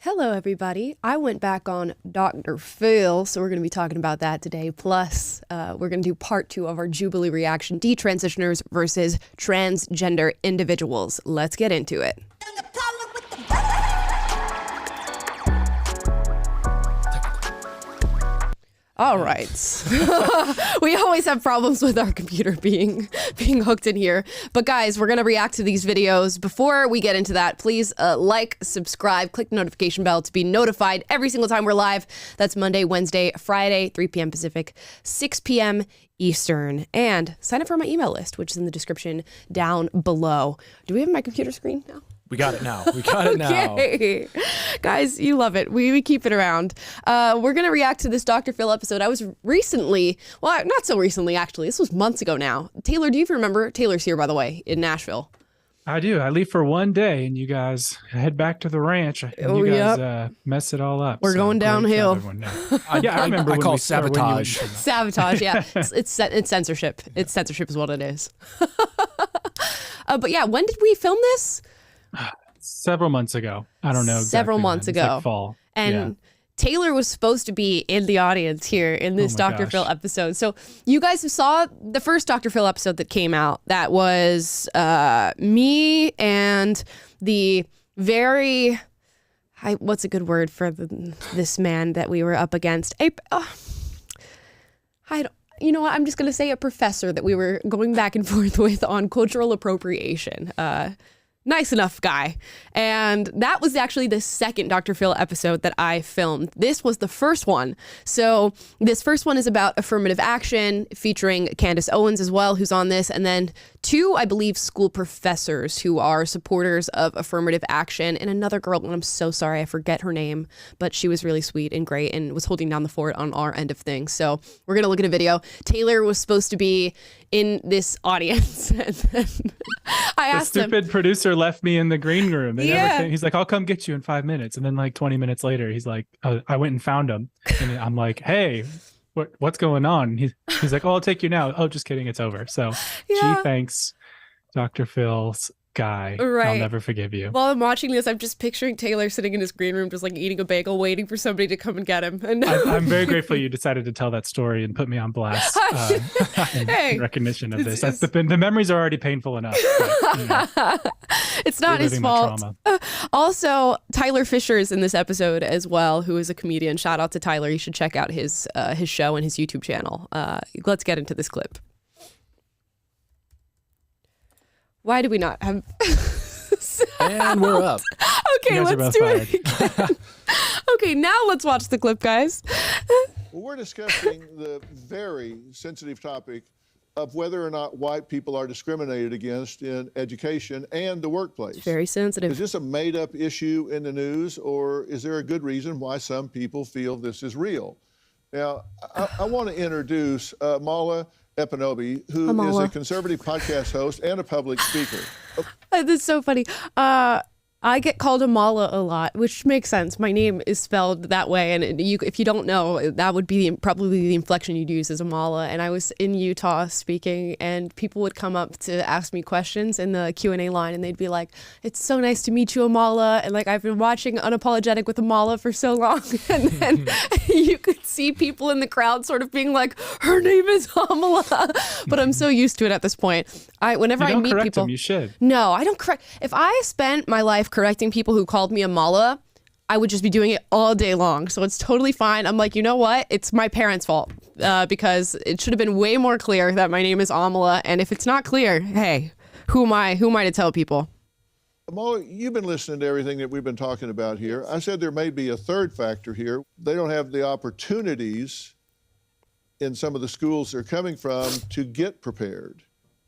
Hello, everybody. I went back on Dr. Phil, so we're going to be talking about that today. Plus, we're going to do part 2 of our Jubilee reaction, detransitioners versus transgender individuals. Let's get into it. All right. We always have problems with our computer being hooked in here. But guys, we're going to react to these videos. Before we get into that, please like, subscribe, click the notification bell to be notified every single time we're live. That's Monday, Wednesday, Friday, 3 p.m. Pacific, 6 p.m. Eastern. And sign up for my email list, which is in the description down below. Do we have my computer screen now? We got it now. We got it now. Okay. Guys, you love it. We keep it around. We're going to react to this Dr. Phil episode. I was recently, well, not so recently, actually. This was months ago now. Taylor, do you remember? Taylor's here, by the way, in Nashville. I do. I leave for one day and you guys head back to the ranch. And you guys mess it all up. We're going downhill. Yeah, I remember. I call sabotage. Sabotage, yeah. It's censorship. It's censorship is what it is. But yeah, when did we film this? Several months ago. I don't know exactly. Several months ago. It's like fall. And Taylor was supposed to be in the audience here in this Dr. Phil episode. So you guys saw the first Dr. Phil episode that came out. That was me and the very, what's a good word for this man that we were up against? You know what? I'm just going to say a professor that we were going back and forth with on cultural appropriation. Nice enough guy. And that was actually the second Dr. Phil episode that I filmed. This was the first one. So this first one is about affirmative action, featuring Candace Owens as well, who's on this. And then 2, I believe, school professors who are supporters of affirmative action, and another girl, and I'm so sorry, I forget her name, but she was really sweet and great and was holding down the fort on our end of things. So we're going to look at a video. Taylor was supposed to be in this audience. And then I asked him. The stupid producer left me in the green room. He's like, I'll come get you in 5 minutes. And then like 20 minutes later, he's like, I went and found him. And I'm like, hey, what's going on? He's like, oh, I'll take you now. Oh, just kidding. It's over. So gee, thanks, Dr. Phil's guy. Right. I'll never forgive you. While I'm watching this, I'm just picturing Taylor sitting in his green room, just like eating a bagel, waiting for somebody to come and get him. And I'm very grateful you decided to tell that story and put me on blast in recognition of this. The memories are already painful enough. But, it's not his fault. Also, Tyler Fisher is in this episode as well, who is a comedian. Shout out to Tyler. You should check out his show and his YouTube channel. Let's get into this clip. Why do we not have... And we're up. Okay, let's do it again. Okay, now let's watch the clip, guys. Well, we're discussing the very sensitive topic of whether or not white people are discriminated against in education and the workplace. It's very sensitive. Is this a made-up issue in the news, or is there a good reason why some people feel this is real? Now, I want to introduce Mala Epinobi, who is a conservative podcast host and a public speaker. That's so funny. I get called Amala a lot, which makes sense. My name is spelled that way, and if you don't know, that would be probably the inflection you'd use as Amala. And I was in Utah speaking, and people would come up to ask me questions in the Q&A line, and they'd be like, "It's so nice to meet you, Amala." And like, I've been watching Unapologetic with Amala for so long, and then you could see people in the crowd sort of being like, "Her name is Amala," but I'm so used to it at this point. Whenever I meet people, you should. No, I don't correct. If I spent my life correcting people who called me Amala, I would just be doing it all day long. So it's totally fine. I'm like, you know what? It's my parents' fault because it should have been way more clear that my name is Amala. And if it's not clear, hey, who am I to tell people? Amala, you've been listening to everything that we've been talking about here. I said there may be a third factor here. They don't have the opportunities in some of the schools they're coming from to get prepared,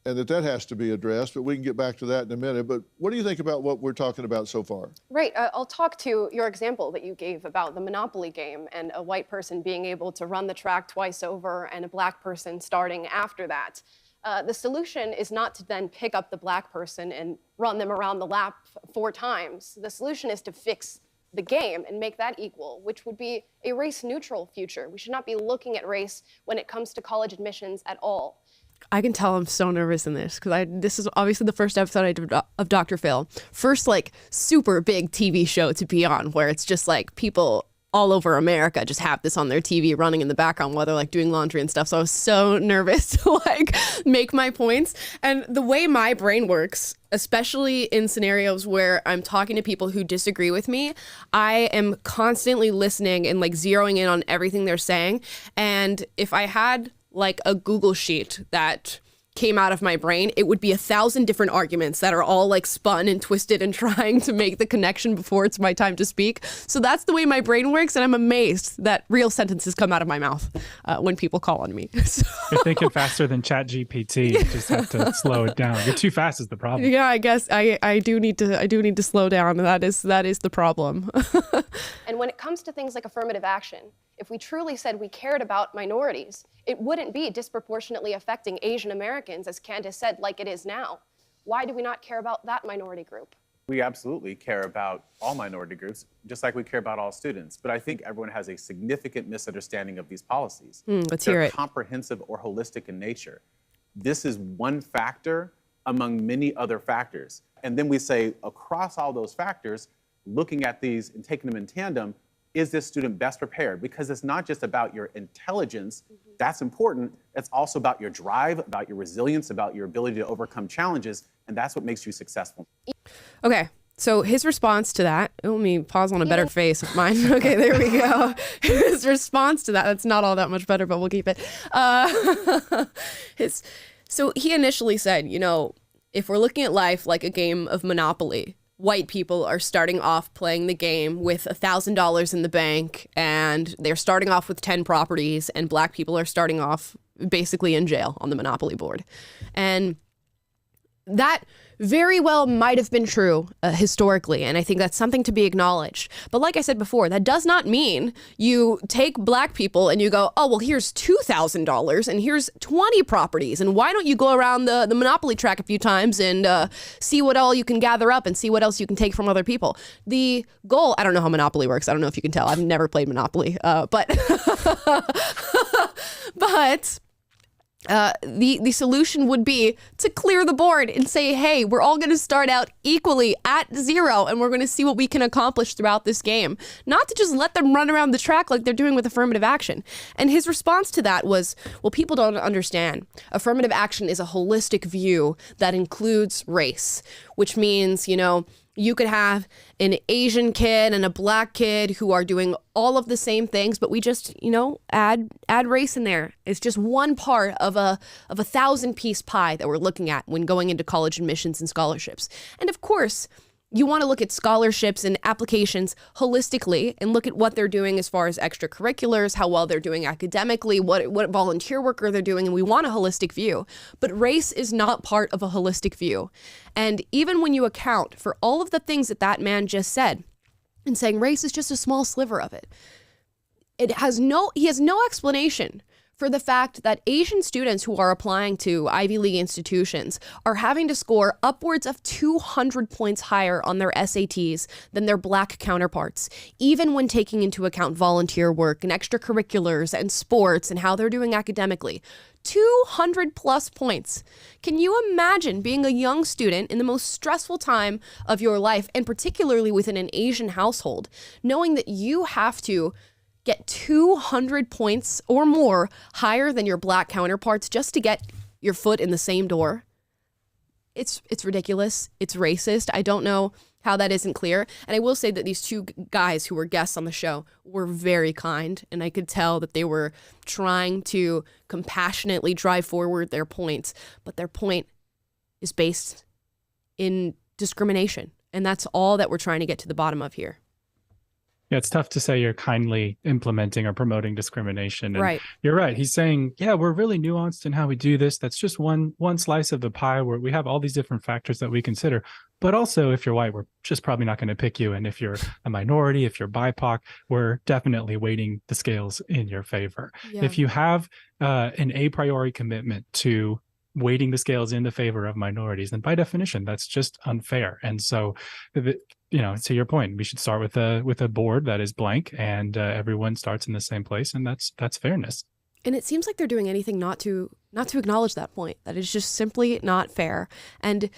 and that has to be addressed, but we can get back to that in a minute. But what do you think about what we're talking about so far? Right, I'll talk to your example that you gave about the Monopoly game and a white person being able to run the track twice over and a black person starting after that. The solution is not to then pick up the black person and run them around the lap 4 times. The solution is to fix the game and make that equal, which would be a race-neutral future. We should not be looking at race when it comes to college admissions at all. I can tell I'm so nervous in this because this is obviously the first episode I did of Dr. Phil. First, like, super big TV show to be on where it's just like people all over America just have this on their TV running in the background while they're like doing laundry and stuff. So I was so nervous to like make my points. And the way my brain works, especially in scenarios where I'm talking to people who disagree with me, I am constantly listening and like zeroing in on everything they're saying. And if I had like a Google sheet that came out of my brain, it would be 1,000 different arguments that are all like spun and twisted and trying to make the connection before it's my time to speak. So that's the way my brain works, and I'm amazed that real sentences come out of my mouth when people call on me. So. You're thinking faster than ChatGPT. You just have to slow it down. You're too fast is the problem. Yeah, I guess I do need to slow down. That is the problem. And when it comes to things like affirmative action, if we truly said we cared about minorities, it wouldn't be disproportionately affecting Asian Americans, as Candace said, like it is now. Why do we not care about that minority group? We absolutely care about all minority groups, just like we care about all students. But I think everyone has a significant misunderstanding of these policies. Let's hear They're it. comprehensive or holistic in nature. This is one factor among many other factors. And then we say, across all those factors, looking at these and taking them in tandem, is this student best prepared? Because it's not just about your intelligence, that's important. It's also about your drive, about your resilience, about your ability to overcome challenges, and that's what makes you successful. Okay, so his response to that, let me pause on a better face of mine. Okay, there we go. His response to that, that's not all that much better, but we'll keep it. So he initially said, you know, if we're looking at life like a game of Monopoly, white people are starting off playing the game with $1,000 in the bank, and they're starting off with 10 properties, and black people are starting off basically in jail on the Monopoly board. And that very well might have been true historically, and I think that's something to be acknowledged. But like I said before, that does not mean you take black people and you go, oh, well, here's $2,000 and here's 20 properties, and why don't you go around the Monopoly track a few times and see what all you can gather up and see what else you can take from other people. The goal, I don't know how Monopoly works. I don't know if you can tell. I've never played Monopoly, but the solution would be to clear the board and say, hey, we're all going to start out equally at 0, and we're going to see what we can accomplish throughout this game. Not to just let them run around the track like they're doing with affirmative action. And his response to that was, well, people don't understand. Affirmative action is a holistic view that includes race, which means, you know, you could have an Asian kid and a black kid who are doing all of the same things, but we just, you know, add race in there. It's just one part of a 1,000-piece pie that we're looking at when going into college admissions and scholarships. And of course, you want to look at scholarships and applications holistically and look at what they're doing as far as extracurriculars, how well they're doing academically, what volunteer work are they doing, and we want a holistic view. But race is not part of a holistic view. And even when you account for all of the things that man just said, and saying race is just a small sliver of it, he has no explanation for the fact that Asian students who are applying to Ivy League institutions are having to score upwards of 200 points higher on their SATs than their black counterparts, even when taking into account volunteer work and extracurriculars and sports and how they're doing academically. 200 plus points. Can you imagine being a young student in the most stressful time of your life, and particularly within an Asian household, knowing that you have to get 200 points or more higher than your black counterparts just to get your foot in the same door? It's ridiculous. It's racist. I don't know how that isn't clear. And I will say that these two guys who were guests on the show were very kind, and I could tell that they were trying to compassionately drive forward their points, but their point is based in discrimination. And that's all that we're trying to get to the bottom of here. Yeah, it's tough to say you're kindly implementing or promoting discrimination. And right. You're right. He's saying, yeah, we're really nuanced in how we do this. That's just one slice of the pie where we have all these different factors that we consider. But also, if you're white, we're just probably not going to pick you. And if you're a minority, if you're BIPOC, we're definitely weighting the scales in your favor. Yeah. If you have an a priori commitment to weighting the scales in the favor of minorities, then by definition, that's just unfair. And so, to your point, we should start with a board that is blank, and everyone starts in the same place, and that's fairness. And it seems like they're doing anything not to acknowledge that point, that it's just simply not fair. And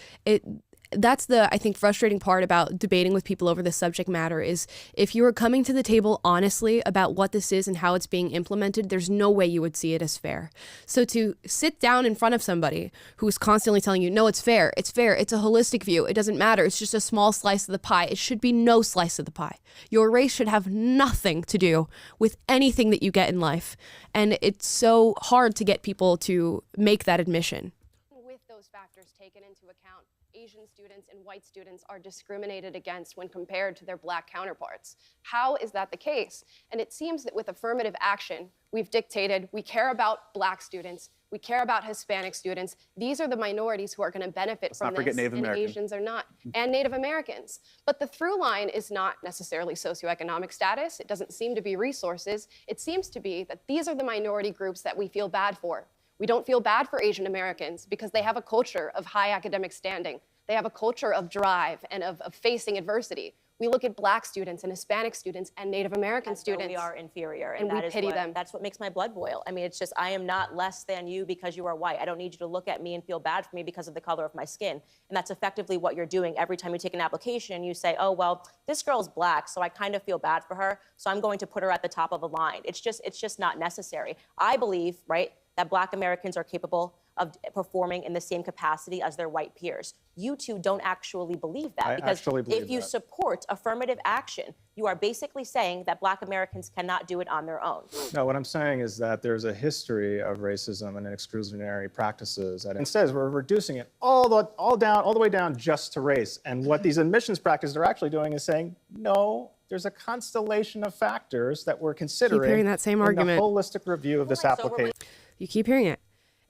that's the, I think, frustrating part about debating with people over this subject matter is if you are coming to the table honestly about what this is and how it's being implemented, there's no way you would see it as fair. So to sit down in front of somebody who's constantly telling you, no, it's fair, it's a holistic view, it doesn't matter, it's just a small slice of the pie. It should be no slice of the pie. Your race should have nothing to do with anything that you get in life. And it's so hard to get people to make that admission. With those factors taken into account, Asian students and white students are discriminated against when compared to their Black counterparts. How is that the case? And it seems that with affirmative action, we've dictated we care about Black students, we care about Hispanic students. These are the minorities who are going to benefit from this, and Asians are not, and Native Americans. But the through line is not necessarily socioeconomic status. It doesn't seem to be resources. It seems to be that these are the minority groups that we feel bad for. We don't feel bad for Asian Americans because they have a culture of high academic standing. They have a culture of drive and of facing adversity. We look at Black students and Hispanic students and Native American students. We are inferior, and we pity them. That's what makes my blood boil. I mean, it's just, I am not less than you because you are white. I don't need you to look at me and feel bad for me because of the color of my skin. And that's effectively what you're doing every time you take an application. You say, oh, well, this girl's Black, so I kind of feel bad for her, so I'm going to put her at the top of the line. It's just not necessary. I believe, right, that Black Americans are capable of performing in the same capacity as their white peers. You two don't actually believe that, because if you support affirmative action, you are basically saying that Black Americans cannot do it on their own. No, what I'm saying is that there's a history of racism and exclusionary practices. And instead, we're reducing it all the way down just to race. And what these admissions practices are actually doing is saying, no, there's a constellation of factors that we're considering Keep hearing that same argument. in the holistic review of this application. You keep hearing it.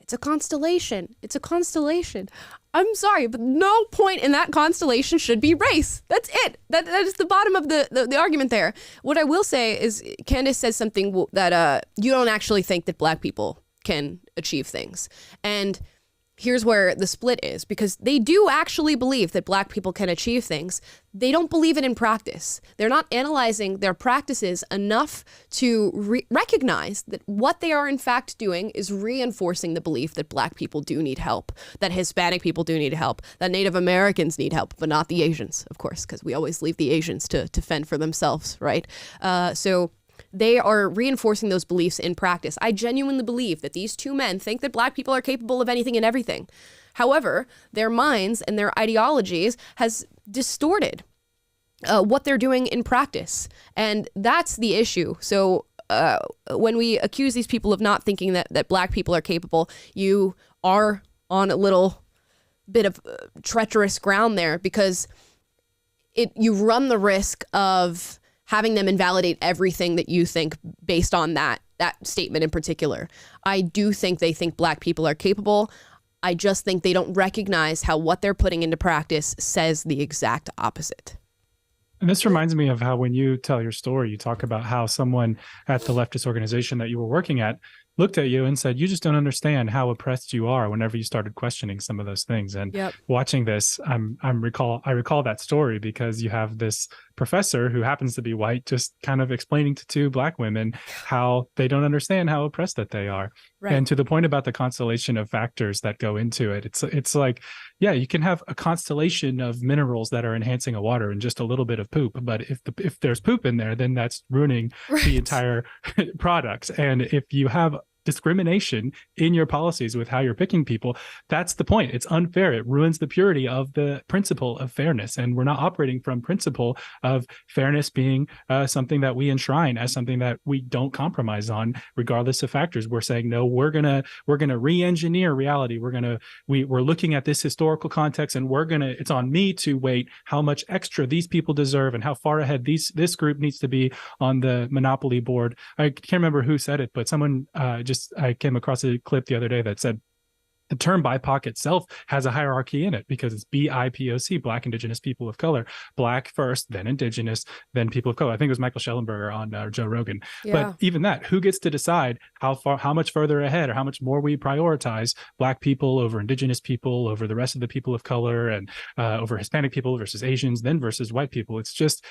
It's a constellation. It's a constellation. I'm sorry, but no point in that constellation should be race. That's it. That is the bottom of the argument there. What I will say is Candace says something that you don't actually think that Black people can achieve things. And here's where the split is, because they do actually believe that Black people can achieve things. They don't believe it in practice. They're not analyzing their practices enough to recognize that what they are in fact doing is reinforcing the belief that Black people do need help, that Hispanic people do need help, that Native Americans need help, but not the Asians, of course, because we always leave the Asians to fend for themselves, right? So they are reinforcing those beliefs in practice. I genuinely believe that these two men think that Black people are capable of anything and everything. However, their minds and their ideologies has distorted what they're doing in practice. And that's the issue. So when we accuse these people of not thinking that Black people are capable, you are on a little bit of treacherous ground there, because you run the risk of having them invalidate everything that you think based on that statement in particular. I do think they think Black people are capable. I just think they don't recognize how what they're putting into practice says the exact opposite. And this reminds me of how when you tell your story, you talk about how someone at the leftist organization that you were working at looked at you and said, you just don't understand how oppressed you are, whenever you started questioning some of those things. And watching this, I recall that story because you have this professor who happens to be white just kind of explaining to two Black women how they don't understand how oppressed that they are. Right. And to the point about the constellation of factors that go into it, it's like, yeah, you can have a constellation of minerals that are enhancing a water and just a little bit of poop. But if there's poop in there, then that's ruining the entire product. And if you have discrimination in your policies with how you're picking people, that's the point. It's unfair. It ruins the purity of the principle of fairness. And we're not operating from principle of fairness being something that we enshrine as something that we don't compromise on, regardless of factors. We're saying, no, we're gonna re-engineer reality. We're looking at this historical context, and it's on me to weight how much extra these people deserve and how far ahead this group needs to be on the monopoly board. I can't remember who said it, but someone I came across a clip the other day that said the term BIPOC itself has a hierarchy in it, because it's BIPOC, Black, Indigenous, People of Color, Black first, then Indigenous, then People of Color. I think it was Michael Schellenberger on Joe Rogan. Yeah. But even that, who gets to decide how much further ahead or how much more we prioritize Black people over Indigenous people, over the rest of the people of color, and over Hispanic people versus Asians, then versus white people? It's just,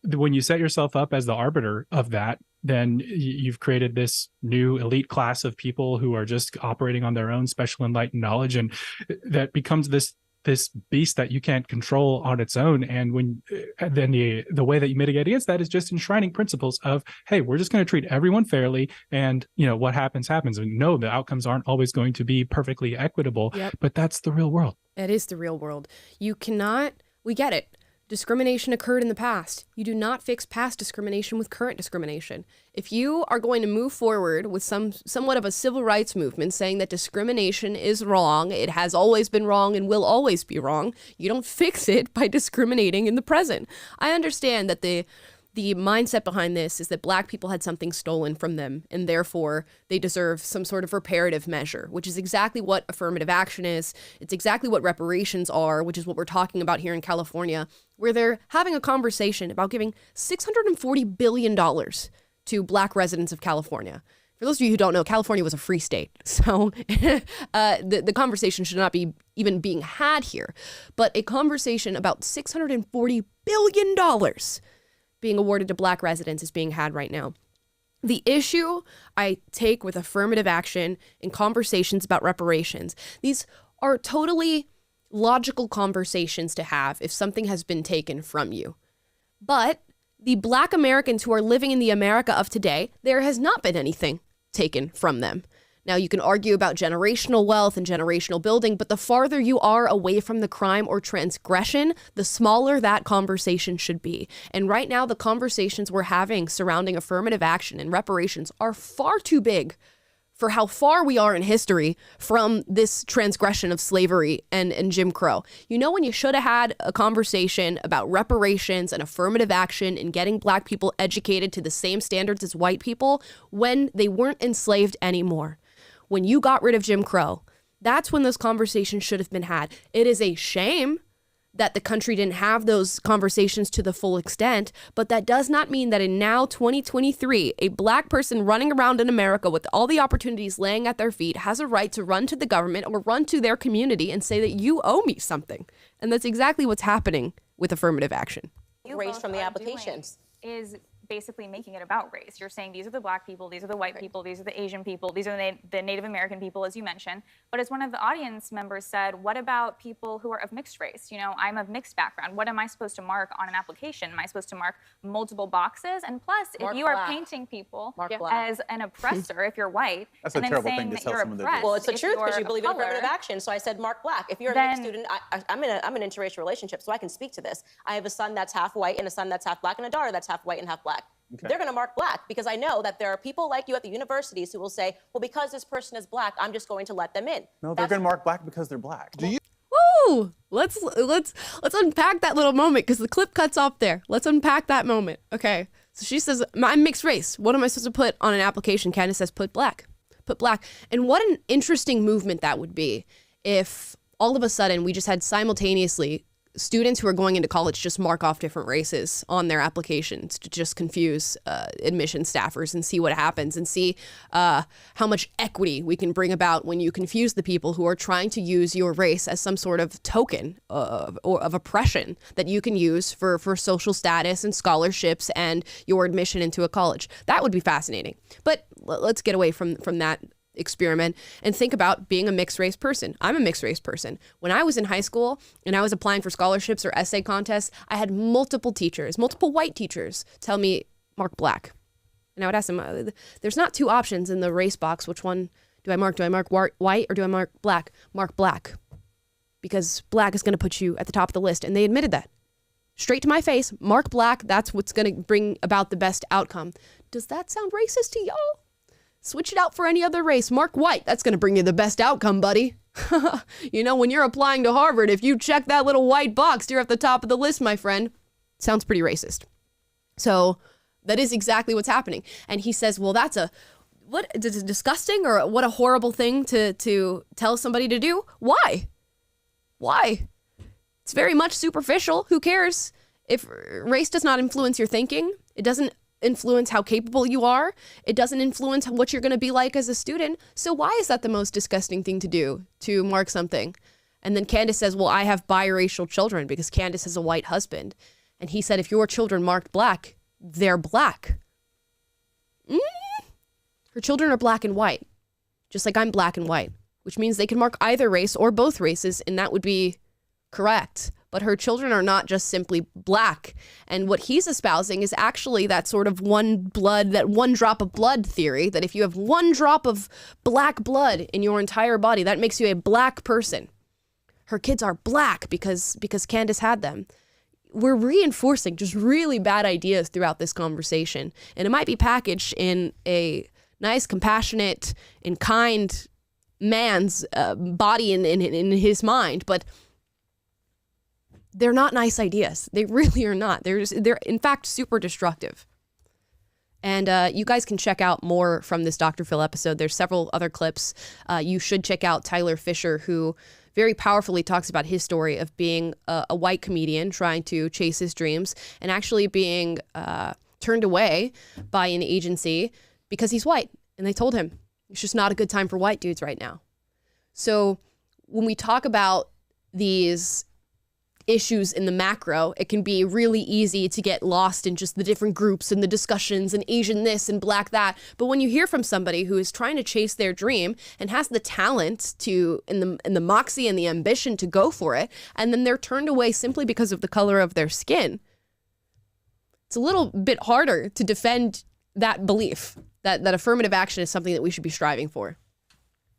when you set yourself up as the arbiter of that, then you've created this new elite class of people who are just operating on their own special enlightened knowledge, and that becomes this beast that you can't control on its own. And then the way that you mitigate against that is just enshrining principles of, hey, we're just going to treat everyone fairly, and what happens. And no, the outcomes aren't always going to be perfectly equitable, but that's the real world. It is the real world. We get it. Discrimination occurred in the past. You do not fix past discrimination with current discrimination. If you are going to move forward with somewhat of a civil rights movement saying that discrimination is wrong, it has always been wrong and will always be wrong, you don't fix it by discriminating in the present. I understand that the mindset behind this is that Black people had something stolen from them, and therefore they deserve some sort of reparative measure, which is exactly what affirmative action is. It's exactly what reparations are, which is what we're talking about here in California, where they're having a conversation about giving $640 billion to Black residents of California. For those of you who don't know, California was a free state, so the conversation should not be even being had here, but a conversation about $640 billion being awarded to Black residents is being had right now. The issue I take with affirmative action and conversations about reparations, these are totally logical conversations to have if something has been taken from you. But the Black Americans who are living in the America of today, there has not been anything taken from them. Now, you can argue about generational wealth and generational building, but the farther you are away from the crime or transgression, the smaller that conversation should be. And right now, the conversations we're having surrounding affirmative action and reparations are far too big for how far we are in history from this transgression of slavery and Jim Crow. When you should have had a conversation about reparations and affirmative action and getting Black people educated to the same standards as white people when they weren't enslaved anymore. When you got rid of Jim Crow, that's when those conversations should have been had. It is a shame that the country didn't have those conversations to the full extent, but that does not mean that in now 2023, a Black person running around in America with all the opportunities laying at their feet has a right to run to the government or run to their community and say that you owe me something. And that's exactly what's happening with affirmative action. Race from the applications is basically making it about race. You're saying these are the Black people, these are the white people, these are the Asian people, these are the Native American people, as you mentioned. But as one of the audience members said, what about people who are of mixed race? I'm of mixed background. What am I supposed to mark on an application? Am I supposed to mark multiple boxes? And plus, if you are painting people as an oppressor, if you're white, that's and a then terrible saying thing to that tell you're someone to do. oppressed, well, it's the truth because you believe in color, affirmative action. So I said mark Black. If you're a mixed student, I'm in an interracial relationship, so I can speak to this. I have a son that's half white and a son that's half Black and a daughter that's half white and half Black. Okay. They're going to mark Black because I know that there are people like you at the universities who will say, well, because this person is Black, I'm just going to let them in. No, they're going to mark Black because they're Black. Woo! Let's unpack that little moment because the clip cuts off there. Let's unpack that moment. Okay. So she says, I'm mixed race. What am I supposed to put on an application? Candace says, put Black. Put Black. And what an interesting movement that would be if all of a sudden we just had simultaneously students who are going into college just mark off different races on their applications to just confuse admission staffers and see what happens and see how much equity we can bring about when you confuse the people who are trying to use your race as some sort of token of oppression that you can use for social status and scholarships and your admission into a college. That would be fascinating. But let's get away from that experiment and think about being a mixed race person. I'm a mixed race person. When I was in high school and I was applying for scholarships or essay contests, I had multiple white teachers tell me, mark Black. And I would ask them, there's not two options in the race box. Which one do I mark? Do I mark white or do I mark Black? Mark Black. Because Black is going to put you at the top of the list. And they admitted that. Straight to my face, mark Black. That's what's going to bring about the best outcome. Does that sound racist to y'all? Switch it out for any other race. Mark white. That's going to bring you the best outcome, buddy. When you're applying to Harvard, if you check that little white box, you're at the top of the list, my friend. Sounds pretty racist. So that is exactly what's happening. And he says, well, that's disgusting or what a horrible thing to tell somebody to do. Why? It's very much superficial. Who cares? If race does not influence your thinking, it doesn't influence how capable you are. It doesn't influence what you're going to be like as a student. So why is that the most disgusting thing to do, to mark something? And then Candace says, well, I have biracial children because Candace has a white husband. And he said, if your children marked black, they're black. Her children are black and white, just like I'm black and white, which means they can mark either race or both races, and that would be correct. But her children are not just simply black. And what he's espousing is actually that sort of one drop of blood theory, that if you have one drop of black blood in your entire body, that makes you a black person. Her kids are black because Candace had them. We're reinforcing just really bad ideas throughout this conversation. And it might be packaged in a nice, compassionate, and kind man's body in his mind, but they're not nice ideas. They really are not. They're in fact super destructive. And you guys can check out more from this Dr. Phil episode. There's several other clips. You should check out Tyler Fisher, who very powerfully talks about his story of being a white comedian trying to chase his dreams and actually being turned away by an agency because he's white. And they told him, it's just not a good time for white dudes right now. So when we talk about these issues in the macro, it can be really easy to get lost in just the different groups and the discussions and Asian this and black that. But when you hear from somebody who is trying to chase their dream and has the talent to, and the moxie and the ambition to go for it, and then they're turned away simply because of the color of their skin, it's a little bit harder to defend that belief that affirmative action is something that we should be striving for.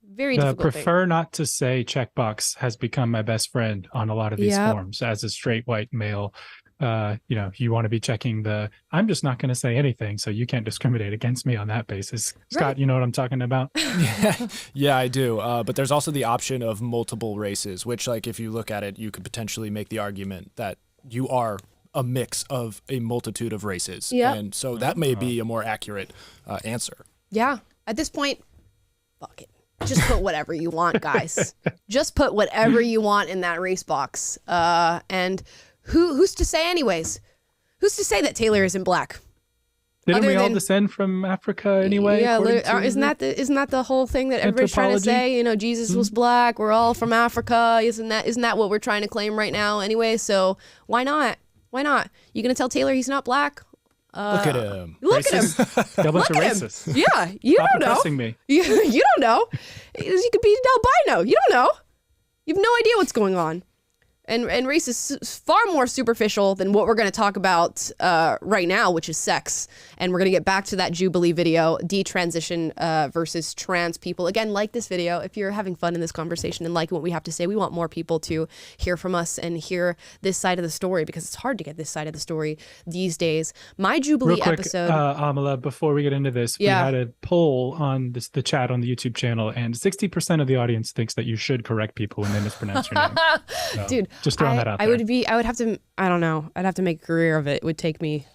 Very difficult prefer not to say checkbox has become my best friend on a lot of these forms as a straight white male. You want to be checking I'm just not going to say anything, so you can't discriminate against me on that basis. Right. Scott, you know what I'm talking about? Yeah, I do. But there's also the option of multiple races, which, like, if you look at it, you could potentially make the argument that you are a mix of a multitude of races. Yeah. And so that may be a more accurate answer. Yeah. At this point, fuck it. Just put whatever you want, guys. Just put whatever you want in that race box. And who's to say anyways? Who's to say that Taylor isn't black? Didn't we all descend from Africa anyway? Yeah, isn't that the whole thing that everybody's trying to say? You know, Jesus was black. We're all from Africa. Isn't that what we're trying to claim right now anyway? So why not? Why not? You gonna tell Taylor he's not black? Look at him. Look at him. A bunch of racists. Yeah, you Stop don't know. oppressing me. You don't know. You could be albino. You don't know. You have no idea what's going on. And race is far more superficial than what we're going to talk about right now, which is sex. And we're going to get back to that Jubilee video, detransition versus trans people. Again, like this video if you're having fun in this conversation and like what we have to say. We want more people to hear from us and hear this side of the story, because it's hard to get this side of the story these days. My Jubilee Real quick, episode. Amala, before we get into this, we had a poll on the chat on the YouTube channel, and 60% of the audience thinks that you should correct people when they mispronounce your name. So, dude, just throwing that out there. I would have to, I don't know. I'd have to make a career of it. It would take me,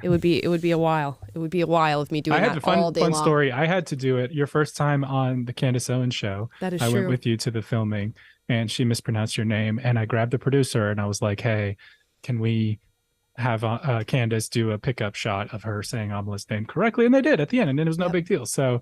it would be a while. It would be a while of me doing that all day long. I had a fun story. I had to do it. Your first time on the Candace Owens show. That is true. I went with you to the filming, and she mispronounced your name, and I grabbed the producer and I was like, hey, can we have Candace do a pickup shot of her saying Amala's name correctly? And they did at the end, and it was no big deal. So,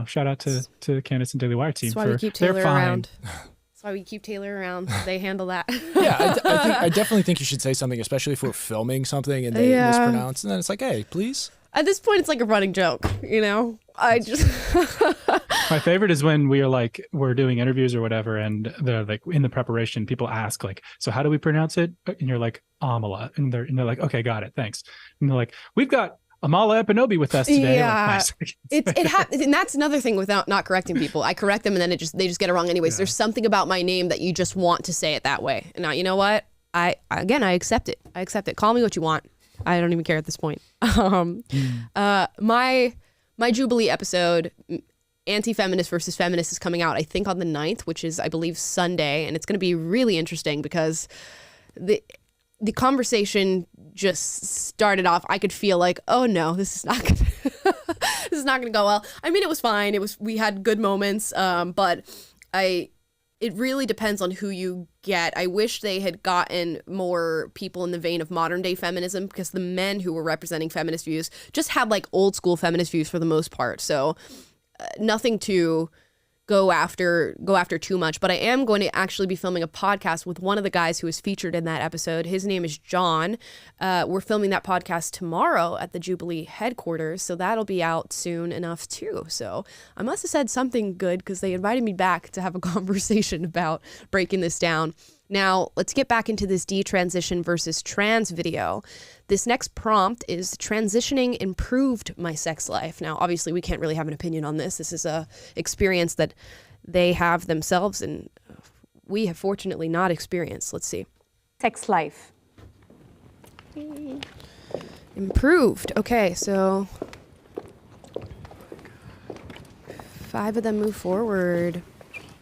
shout out to Candace and Daily Wire team. That's why we keep Taylor around. That's why we keep Taylor around. They handle that. Yeah, I definitely think you should say something, especially if we're filming something and they mispronounce, and then it's like, hey, please. At this point, it's like a running joke, I just. My favorite is when we're doing interviews or whatever, and they're like in the preparation, people ask like, so how do we pronounce it? And you're like, Amala, and they're like, okay, got it, thanks. And they're like, we've got Amala Epinobi with us today. Yeah, and that's another thing without not correcting people. I correct them, and then they just get it wrong anyways. Yeah. There's something about my name that you just want to say it that way. And now, you know what? I accept it. I accept it. Call me what you want. I don't even care at this point. My Jubilee episode, Anti-Feminist versus Feminist, is coming out, I think, on the 9th, which is, I believe, Sunday. And it's going to be really interesting because the conversation just started off. I could feel like, oh no, this is not going to go well. I mean, it was fine. We had good moments. But it really depends on who you get. I wish they had gotten more people in the vein of modern day feminism, because the men who were representing feminist views just had like old school feminist views for the most part. So nothing to go after too much, but I am going to actually be filming a podcast with one of the guys who was featured in that episode. His name is John. We're filming that podcast tomorrow at the Jubilee headquarters, so that'll be out soon enough too. So I must have said something good because they invited me back to have a conversation about breaking this down. Now, let's get back into this detransition versus trans video. This next prompt is transitioning improved my sex life. Now, obviously, we can't really have an opinion on this. This is a experience that they have themselves, and we have fortunately not experienced. Let's see. Sex life. Improved. Okay, so 5 of them move forward.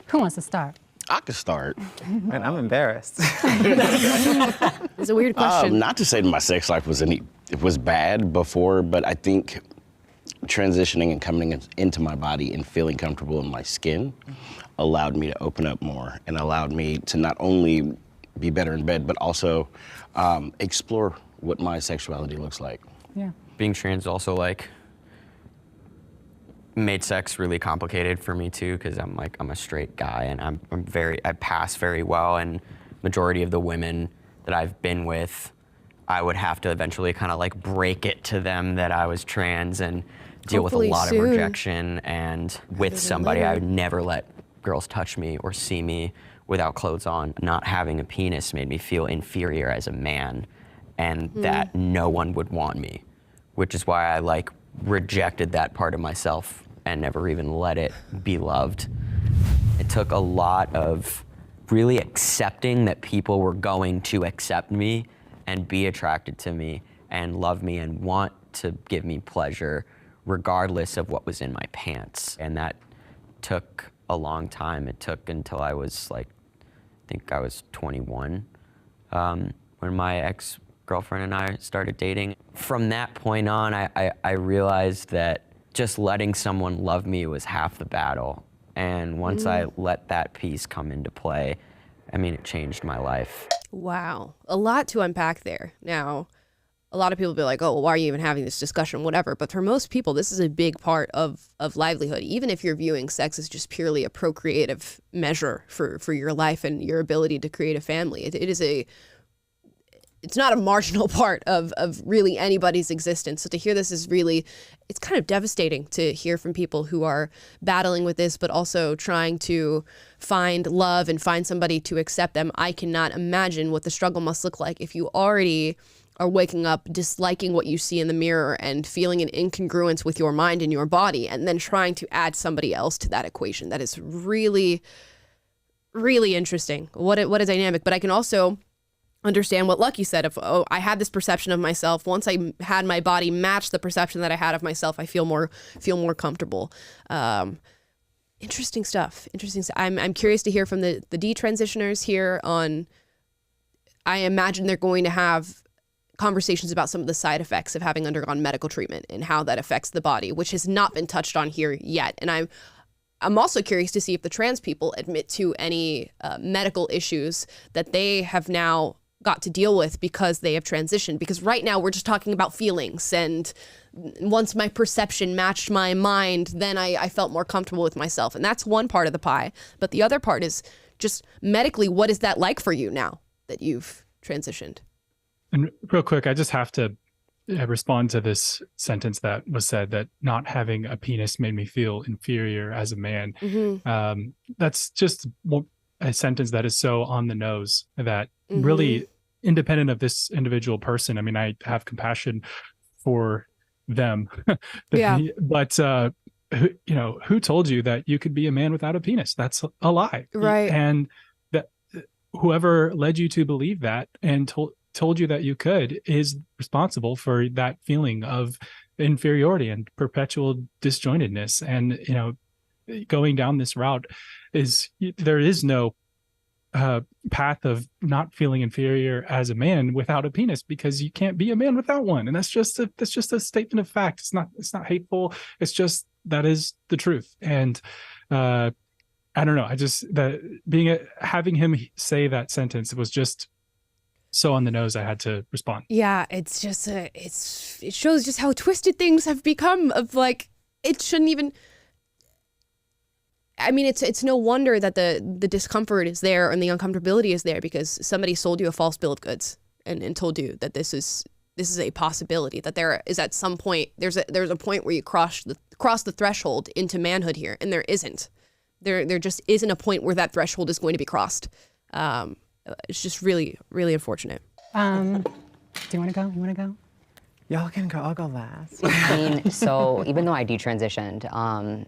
Who wants to start? I could start. Man, I'm embarrassed. It's a weird question. Not to say that my sex life was bad before, but I think transitioning and coming into my body and feeling comfortable in my skin allowed me to open up more and allowed me to not only be better in bed, but also explore what my sexuality looks like. Yeah. Being trans also like made sex really complicated for me too, because I'm a straight guy and I pass very well, and majority of the women that I've been with, I would have to eventually kind of like break it to them that I was trans and deal Hopefully with a lot soon. of rejection. And with somebody, I would never let girls touch me or see me without clothes on. Not having a penis made me feel inferior as a man, and that no one would want me, which is why I like rejected that part of myself and never even let it be loved. It took a lot of really accepting that people were going to accept me and be attracted to me and love me and want to give me pleasure regardless of what was in my pants. And that took a long time. It took until I was like, I think I was 21 when my ex-girlfriend and I started dating. From that point on, I realized that just letting someone love me was half the battle. And once I let that piece come into play, I mean, it changed my life. Wow. A lot to unpack there. Now, a lot of people be like, oh, well, why are you even having this discussion, whatever. But for most people, this is a big part of livelihood. Even if you're viewing sex as just purely a procreative measure for your life and your ability to create a family, it's not a marginal part of really anybody's existence. So to hear this is really, it's kind of devastating to hear from people who are battling with this, but also trying to find love and find somebody to accept them. I cannot imagine what the struggle must look like if you already are waking up disliking what you see in the mirror and feeling an incongruence with your mind and your body, and then trying to add somebody else to that equation. That is really, really interesting. What a dynamic. But I can also understand what Lucky said of, oh, I had this perception of myself. Once I had my body match the perception that I had of myself, I feel more comfortable. Interesting stuff. I'm curious to hear from the detransitioners here on, I imagine they're going to have conversations about some of the side effects of having undergone medical treatment and how that affects the body, which has not been touched on here yet. And I'm also curious to see if the trans people admit to any medical issues that they have now got to deal with because they have transitioned. Because right now we're just talking about feelings, and once my perception matched my mind, then I felt more comfortable with myself. And that's one part of the pie. But the other part is just medically, what is that like for you now that you've transitioned? And real quick, I just have to respond to this sentence that was said, that not having a penis made me feel inferior as a man. That's just a sentence that is so on the nose that really independent of this individual person. I mean, I have compassion for them, but who told you that you could be a man without a penis? That's a lie. Right. And that whoever led you to believe that and told you that you could is responsible for that feeling of inferiority and perpetual disjointedness. And going down this route there is no path of not feeling inferior as a man without a penis, because you can't be a man without one. And that's just a statement of fact. It's not hateful. It's just, that is the truth. And I don't know. Having him say that sentence, it was just so on the nose. I had to respond. Yeah, it's just it shows just how twisted things have become. Of like, it shouldn't even. I mean, it's no wonder that the discomfort is there and the uncomfortability is there, because somebody sold you a false bill of goods and told you that this is a possibility, that there is at some point, there's a point where you cross the threshold into manhood here, and there isn't. There just isn't a point where that threshold is going to be crossed. It's just really, really unfortunate. Do you want to go? You want to go? Y'all can go. I'll go last. I mean, so even though I detransitioned,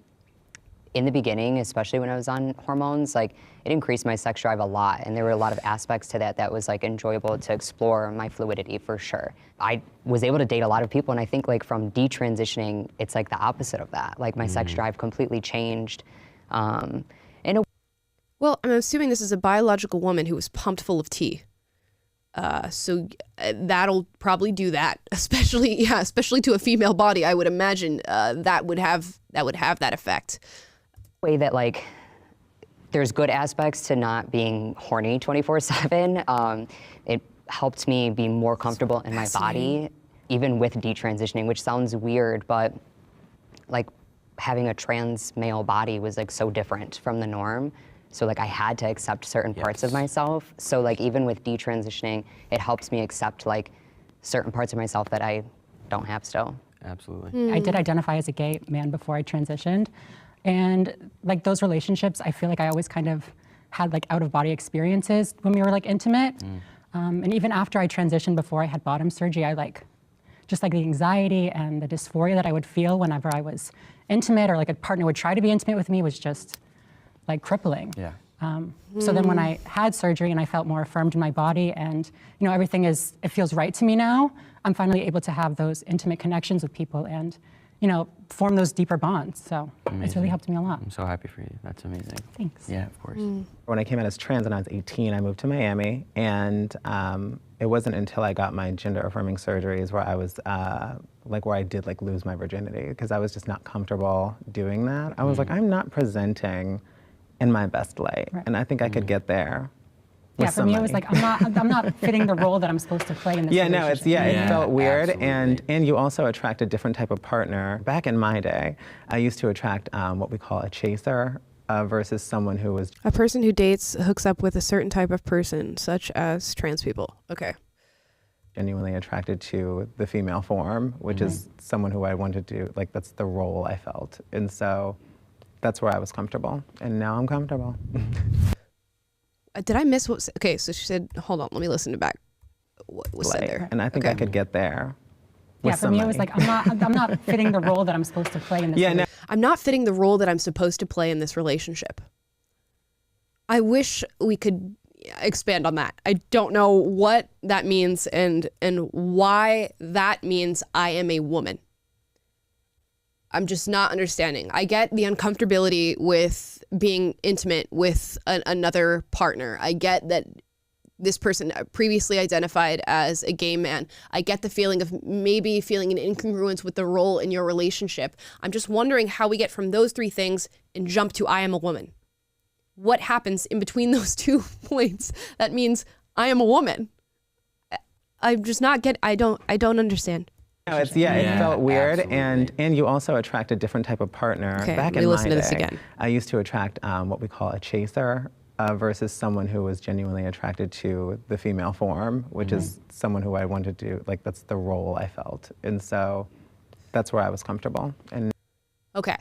in the beginning, especially when I was on hormones, like it increased my sex drive a lot, and there were a lot of aspects to that was like enjoyable to explore my fluidity for sure. I was able to date a lot of people, and I think like from detransitioning, it's like the opposite of that. Like my sex drive completely changed. Well, I'm assuming this is a biological woman who was pumped full of tea. So that'll probably do that, especially to a female body. I would imagine that would have that effect. Way that like there's good aspects to not being horny 24/7. It helped me be more comfortable in my body, even with detransitioning, which sounds weird, but like having a trans male body was like so different from the norm. So like I had to accept certain parts of myself. So like even with detransitioning, it helps me accept like certain parts of myself that I don't have still. Absolutely. I did identify as a gay man before I transitioned. And like those relationships, I feel like I always kind of had like out of body experiences when we were like intimate. And even after I transitioned, before I had bottom surgery, I like, just like the anxiety and the dysphoria that I would feel whenever I was intimate, or like a partner would try to be intimate with me, was just like crippling. Yeah. So then when I had surgery and I felt more affirmed in my body, and everything it feels right to me now, I'm finally able to have those intimate connections with people and form those deeper bonds. So it's really helped me a lot. I'm so happy for you. That's amazing. Thanks. Yeah, of course. When I came out as trans and I was 18, I moved to Miami, and it wasn't until I got my gender affirming surgeries where I was where I did like lose my virginity, because I was just not comfortable doing that. I was like, I'm not presenting in my best light, and I think I could get there. Yeah, for me it was like I'm not fitting the role that I'm supposed to play in this relationship. It felt weird, and you also attract a different type of partner. Back in my day, I used to attract what we call a chaser versus someone who was a person who hooks up with a certain type of person, such as trans people. Okay. Genuinely attracted to the female form, which is someone who I wanted to, like, that's the role I felt. And so that's where I was comfortable, and now I'm comfortable. Did I miss what? Okay, so she said, hold on, let me listen to back. What was said there? And I think I could get there. Yeah, for me it was like I'm not fitting the role that I'm supposed to play in this relationship. I'm not fitting the role that I'm supposed to play in this relationship. I wish we could expand on that. I don't know what that means and why that means I am a woman. I'm just not understanding. I get the uncomfortability with being intimate with another partner. I get that this person previously identified as a gay man. I get the feeling of maybe feeling an incongruence with the role in your relationship. I'm just wondering how we get from those three things and jump to I am a woman. What happens in between those 2 points that means I am a woman? I'm just not I don't understand. No, it felt weird, and you also attract a different type of partner. Okay, Back let me in listen my to this day, again. I used to attract what we call a chaser versus someone who was genuinely attracted to the female form, which is someone who I wanted to, like, that's the role I felt. And so that's where I was comfortable. And okay,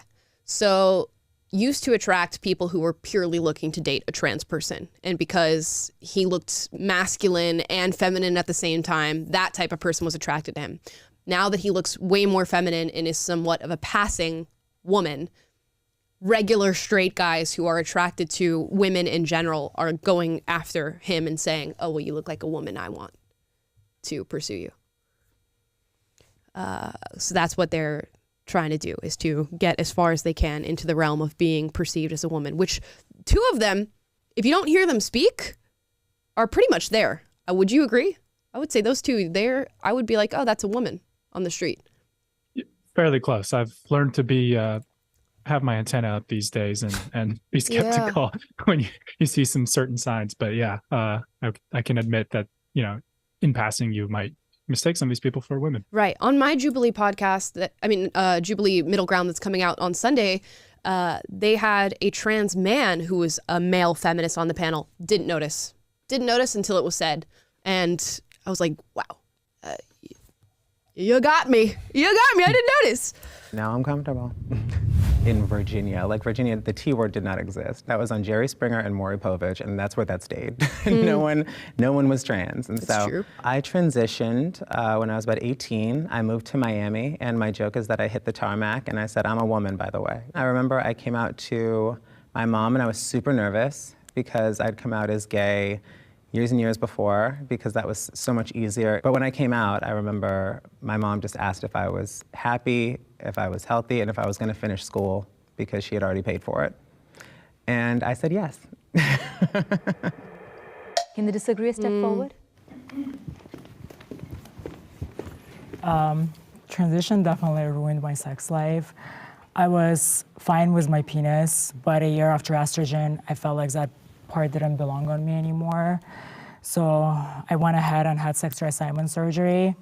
so used to attract people who were purely looking to date a trans person. And because he looked masculine and feminine at the same time, that type of person was attracted to him. Now that he looks way more feminine and is somewhat of a passing woman, regular straight guys who are attracted to women in general are going after him and saying, oh, well, you look like a woman, I want to pursue you. So that's what they're trying to do, is to get as far as they can into the realm of being perceived as a woman, which 2 of them, if you don't hear them speak, are pretty much there. Would you agree? I would say those 2 there, I would be like, oh, that's a woman on the street. Fairly close. I've learned to be have my antenna up these days and be skeptical when you see some certain signs. But yeah, I can admit that in passing you might mistake some of these people for women. Right. On my Jubilee podcast, Jubilee Middle Ground, that's coming out on Sunday, they had a trans man who was a male feminist on the panel. Didn't notice until it was said. And I was like, wow, you got me. I didn't notice. Now I'm comfortable. In Virginia, the T word did not exist. That was on Jerry Springer and Maury Povich, and that's where that stayed. No one was trans. And that's so true. I transitioned when I was about 18. I moved to Miami, and my joke is that I hit the tarmac and I said, I'm a woman, by the way. I remember I came out to my mom and I was super nervous because I'd come out as gay years and years before because that was so much easier. But when I came out, I remember my mom just asked if I was happy, if I was healthy, and if I was gonna finish school because she had already paid for it. And I said yes. Can the disagree step forward? Transition definitely ruined my sex life. I was fine with my penis, but a year after estrogen, I felt like that part didn't belong on me anymore. So I went ahead and had sex reassignment surgery.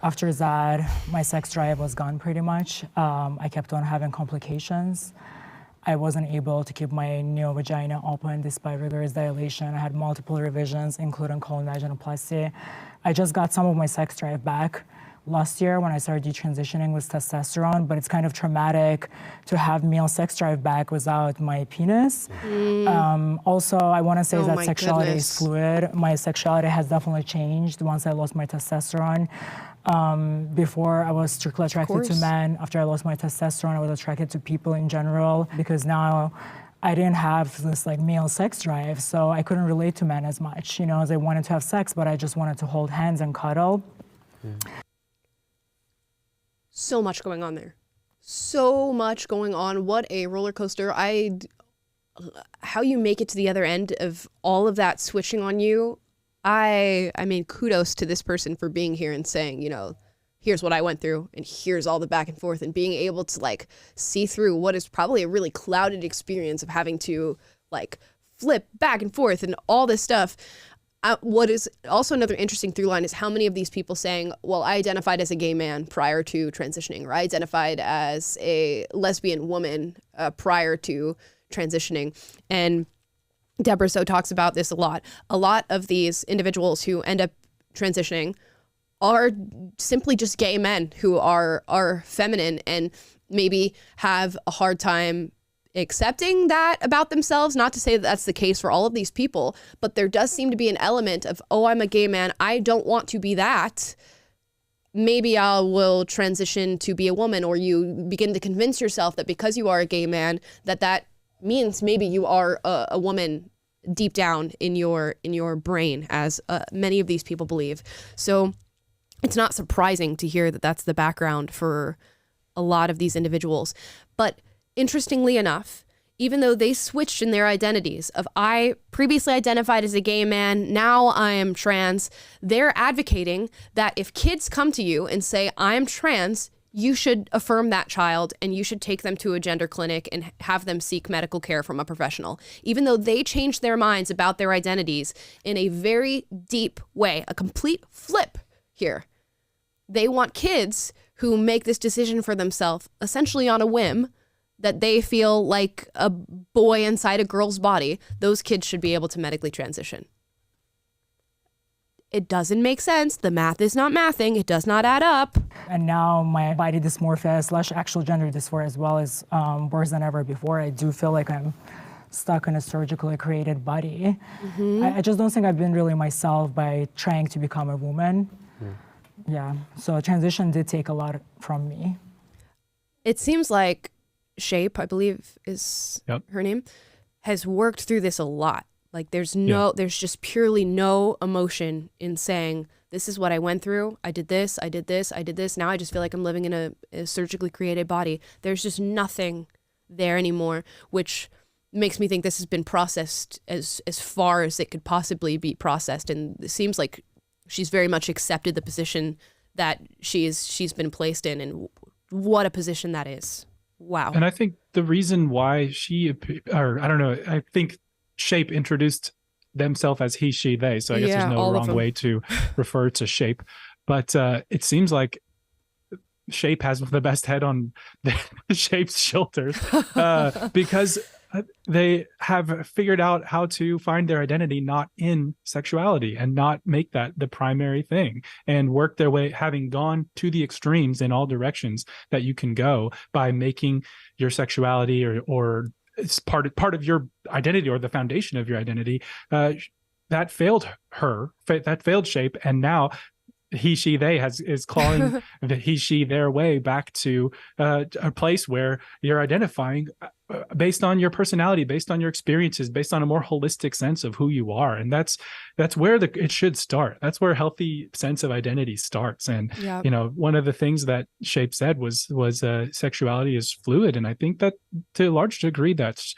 After that, my sex drive was gone pretty much. I kept on having complications. I wasn't able to keep my new vagina open despite rigorous dilation. I had multiple revisions, including colon vaginoplasty. I just got some of my sex drive back last year when I started detransitioning with testosterone, but it's kind of traumatic to have male sex drive back without my penis. Also, I want to say that sexuality is fluid. My sexuality has definitely changed once I lost my testosterone. Before, I was strictly attracted to men. After I lost my testosterone, I was attracted to people in general because now I didn't have this male sex drive, so I couldn't relate to men as much. As I wanted to have sex, but I just wanted to hold hands and cuddle. So much going on there. So much going on. What a roller coaster. How you make it to the other end of all of that switching on you, I mean, kudos to this person for being here and saying, here's what I went through and here's all the back and forth, and being able to see through what is probably a really clouded experience of having to flip back and forth and all this stuff. What is also another interesting through line is how many of these people saying, well, I identified as a gay man prior to transitioning, or I identified as a lesbian woman prior to transitioning. And Deborah So talks about this a lot. A lot of these individuals who end up transitioning are simply just gay men who are feminine and maybe have a hard time accepting that about themselves. Not to say that that's the case for all of these people, but there does seem to be an element of, oh, I'm a gay man, I don't want to be that. Maybe I will transition to be a woman, or you begin to convince yourself that because you are a gay man, that means maybe you are a woman deep down in your brain, as many of these people believe. So it's not surprising to hear that that's the background for a lot of these individuals. But interestingly enough, even though they switched in their identities of, I previously identified as a gay man, now I am trans, they're advocating that if kids come to you and say, I'm trans, you should affirm that child and you should take them to a gender clinic and have them seek medical care from a professional. Even though they changed their minds about their identities in a very deep way, a complete flip here. They want kids who make this decision for themselves, essentially on a whim, that they feel like a boy inside a girl's body. Those kids should be able to medically transition. It doesn't make sense. The math is not mathing. It does not add up. And now my body dysmorphia / actual gender dysphoria as well is worse than ever before. I do feel like I'm stuck in a surgically created body. I just don't think I've been really myself by trying to become a woman. Yeah, so transition did take a lot from me. It seems like Shape, I believe is her name, has worked through this a lot. There's just purely no emotion in saying, this is what I went through. I did this, I did this, I did this. Now I just feel like I'm living in a surgically created body. There's just nothing there anymore, which makes me think this has been processed as far as it could possibly be processed. And it seems like she's very much accepted the position that she's been placed in, and what a position that is. Wow. And I think the reason why I think Shape introduced themselves as he, she, they. So I guess there's no wrong way to refer to Shape. But it seems like Shape has the best head on the Shape's shoulders because they have figured out how to find their identity not in sexuality and not make that the primary thing, and work their way, having gone to the extremes in all directions that you can go by making your sexuality or it's part of your identity or the foundation of your identity. That failed Shape, and now he, she, they is clawing the he, she, their way back to a place where you're identifying based on your personality, based on your experiences, based on a more holistic sense of who you are. And that's where it should start. That's where a healthy sense of identity starts. And, you know, one of the things that Shape said was sexuality is fluid. And I think that to a large degree, that's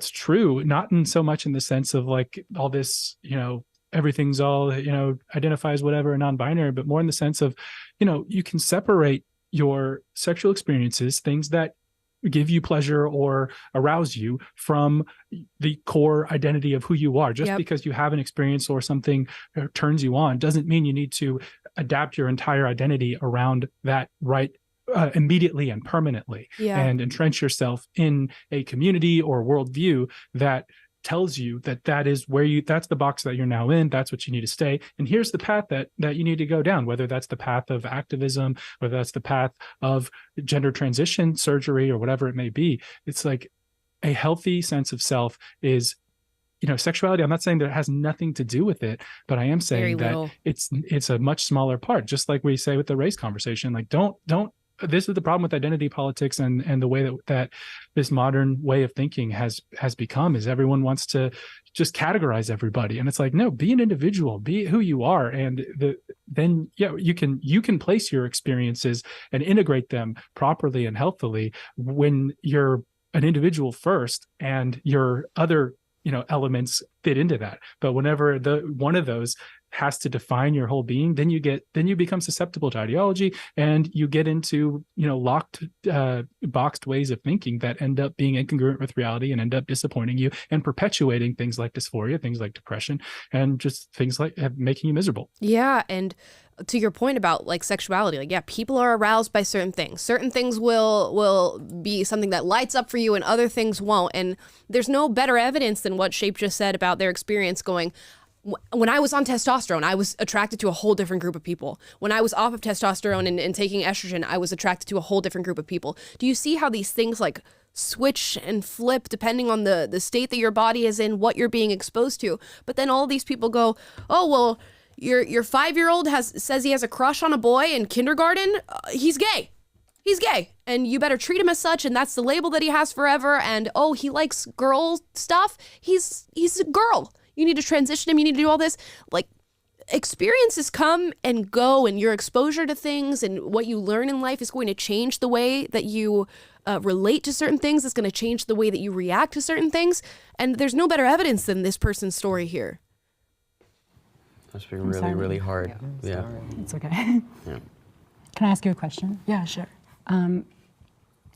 true, not in so much in the sense of like all this, you know, everything's all, you know, identifies whatever, non-binary, but more in the sense of, you know, you can separate your sexual experiences, things that give you pleasure or arouse you, from the core identity of who you are. Just because you have an experience or something turns you on doesn't mean you need to adapt your entire identity around that immediately and permanently, and entrench yourself in a community or worldview that tells you that is where that's the box that you're now in, that's what you need to stay, and here's the path that you need to go down, whether that's the path of activism, whether that's the path of gender transition surgery or whatever it may be. It's like a healthy sense of self is, you know, sexuality. I'm not saying that it has nothing to do with it, but I am saying that it's a much smaller part, just like we say with the race conversation. Like don't this is the problem with identity politics and the way that this modern way of thinking has become, is everyone wants to just categorize everybody. And it's like, no, be an individual, be who you are. And then you can place your experiences and integrate them properly and healthily when you're an individual first, and your other, you know, elements fit into that. But whenever one of those has to define your whole being, then you become susceptible to ideology, and you get into, you know, locked, boxed ways of thinking that end up being incongruent with reality and end up disappointing you and perpetuating things like dysphoria, things like depression, and just things like making you miserable. Yeah. And to your point about like sexuality, like, yeah, people are aroused by certain things. Certain things will be something that lights up for you and other things won't. And there's no better evidence than what Shape just said about their experience going, when I was on testosterone, I was attracted to a whole different group of people. When I was off of testosterone and taking estrogen, I was attracted to a whole different group of people. Do you see how these things like switch and flip depending on the state that your body is in, what you're being exposed to? But then all these people go, oh, well, your 5-year-old says he has a crush on a boy in kindergarten. He's gay. He's gay, and you better treat him as such, and that's the label that he has forever. And oh, he likes girl stuff. He's a girl. You need to transition him. You need to do all this. Like, experiences come and go, and your exposure to things and what you learn in life is going to change the way that you relate to certain things. It's going to change the way that you react to certain things. And there's no better evidence than this person's story here. That's been really, really hard. Yeah. It's okay. Yeah. Can I ask you a question? Yeah, sure.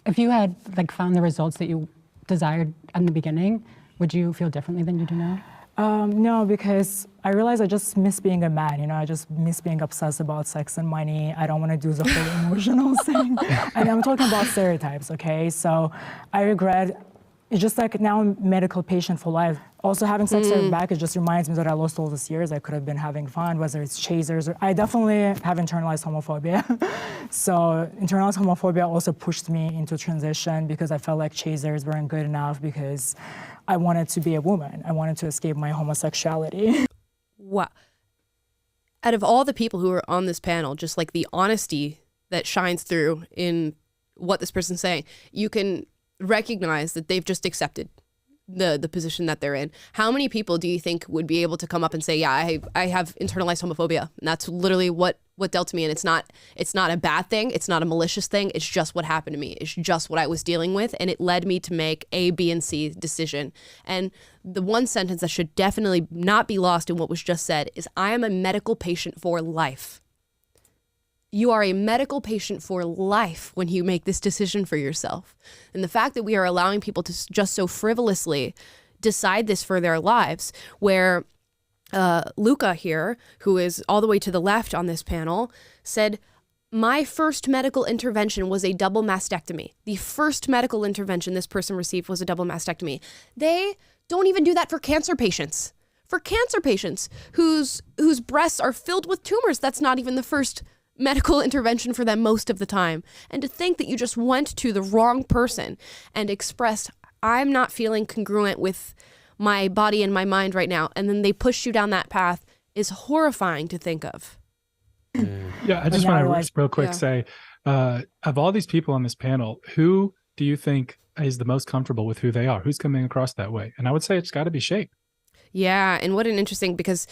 If you had like found the results that you desired in the beginning, would you feel differently than you do now? No, because I realized I just miss being a man, you know, I just miss being obsessed about sex and money. I don't want to do the whole emotional thing. And I'm talking about stereotypes, okay? So I regret, it's just like now I'm a medical patient for life. Also having sex back, it just reminds me that I lost all these years. I could have been having fun, whether it's chasers or, I definitely have internalized homophobia. So internalized homophobia also pushed me into transition because I felt like chasers weren't good enough because I wanted to be a woman. I wanted to escape my homosexuality. Wow. Out of all the people who are on this panel, just like the honesty that shines through in what this person's saying, you can recognize that they've just accepted the position that they're in. How many people do you think would be able to come up and say, yeah, I have internalized homophobia, and that's literally what dealt to me, and it's not a bad thing, it's not a malicious thing, it's just what happened to me, it's just what I was dealing with, and it led me to make A, B, and C decision. And the one sentence that should definitely not be lost in what was just said is, I am a medical patient for life. You are a medical patient for life when you make this decision for yourself. And the fact that we are allowing people to just so frivolously decide this for their lives, where Luca here, who is all the way to the left on this panel, said, My first medical intervention was a double mastectomy. The first medical intervention this person received was a double mastectomy. They don't even do that for cancer patients. For cancer patients whose breasts are filled with tumors, that's not even the first medical intervention for them most of the time. And to think that you just went to the wrong person and expressed, I'm not feeling congruent with my body and my mind right now, and then they pushed you down that path is horrifying to think of. Yeah, I just want to real quick say, of all these people on this panel, who do you think is the most comfortable with who they are? Who's coming across that way? And I would say it's got to be Shape. Yeah, and what an interesting, because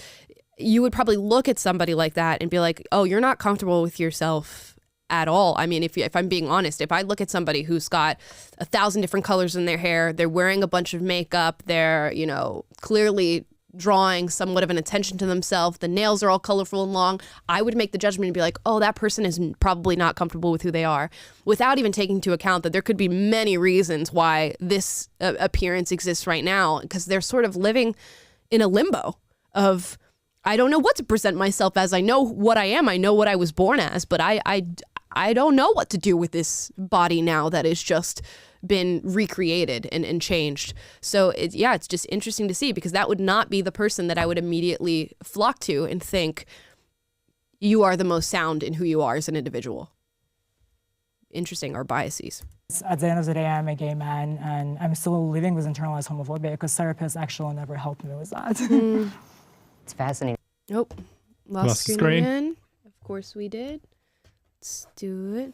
you would probably look at somebody like that and be like, oh, you're not comfortable with yourself at all. I mean, if I'm being honest, if I look at somebody who's got 1,000 different colors in their hair, they're wearing a bunch of makeup, they're, clearly drawing somewhat of an attention to themselves, the nails are all colorful and long, I would make the judgment and be like, oh, that person is probably not comfortable with who they are, without even taking into account that there could be many reasons why this appearance exists right now, because they're sort of living in a limbo of, I don't know what to present myself as. I know what I am. I know what I was born as, but I don't know what to do with this body now that has just been recreated and changed. So it's just interesting to see, because that would not be the person that I would immediately flock to and think you are the most sound in who you are as an individual. Interesting, our biases. At the end of the day, I'm a gay man, and I'm still living with internalized homophobia because therapists actually never helped me with that. It's fascinating. Nope. Lost screen again. Of course we did. Let's do it.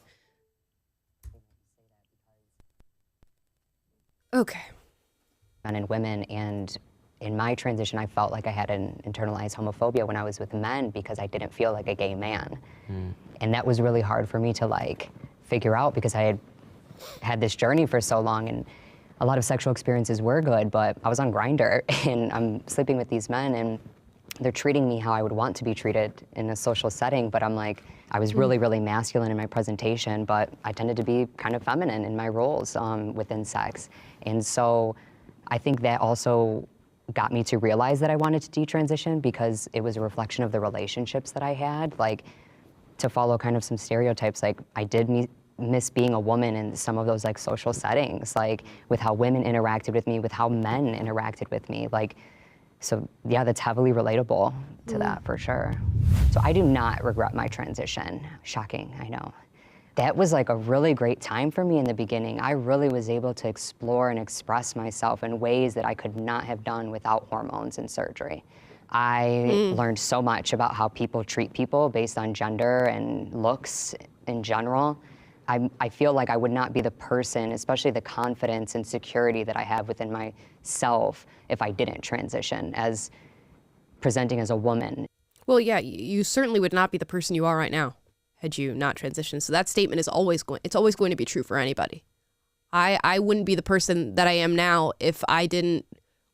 Okay. Men and women, and in my transition, I felt like I had an internalized homophobia when I was with men because I didn't feel like a gay man. And that was really hard for me to figure out, because I had this journey for so long, and a lot of sexual experiences were good, but I was on Grindr and I'm sleeping with these men and they're treating me how I would want to be treated in a social setting, but I'm like, I was really, really masculine in my presentation, but I tended to be kind of feminine in my roles within sex. And so I think that also got me to realize that I wanted to detransition, because it was a reflection of the relationships that I had. To follow kind of some stereotypes, I did miss being a woman in some of those social settings, with how women interacted with me, with how men interacted with me. So yeah, that's heavily relatable to that for sure. So I do not regret my transition. Shocking, I know. That was a really great time for me in the beginning. I really was able to explore and express myself in ways that I could not have done without hormones and surgery. I learned so much about how people treat people based on gender and looks in general. I feel like I would not be the person, especially the confidence and security that I have within myself, if I didn't transition as presenting as a woman. Well, yeah, you certainly would not be the person you are right now had you not transitioned. So that statement is always going to be true for anybody. I wouldn't be the person that I am now if I didn't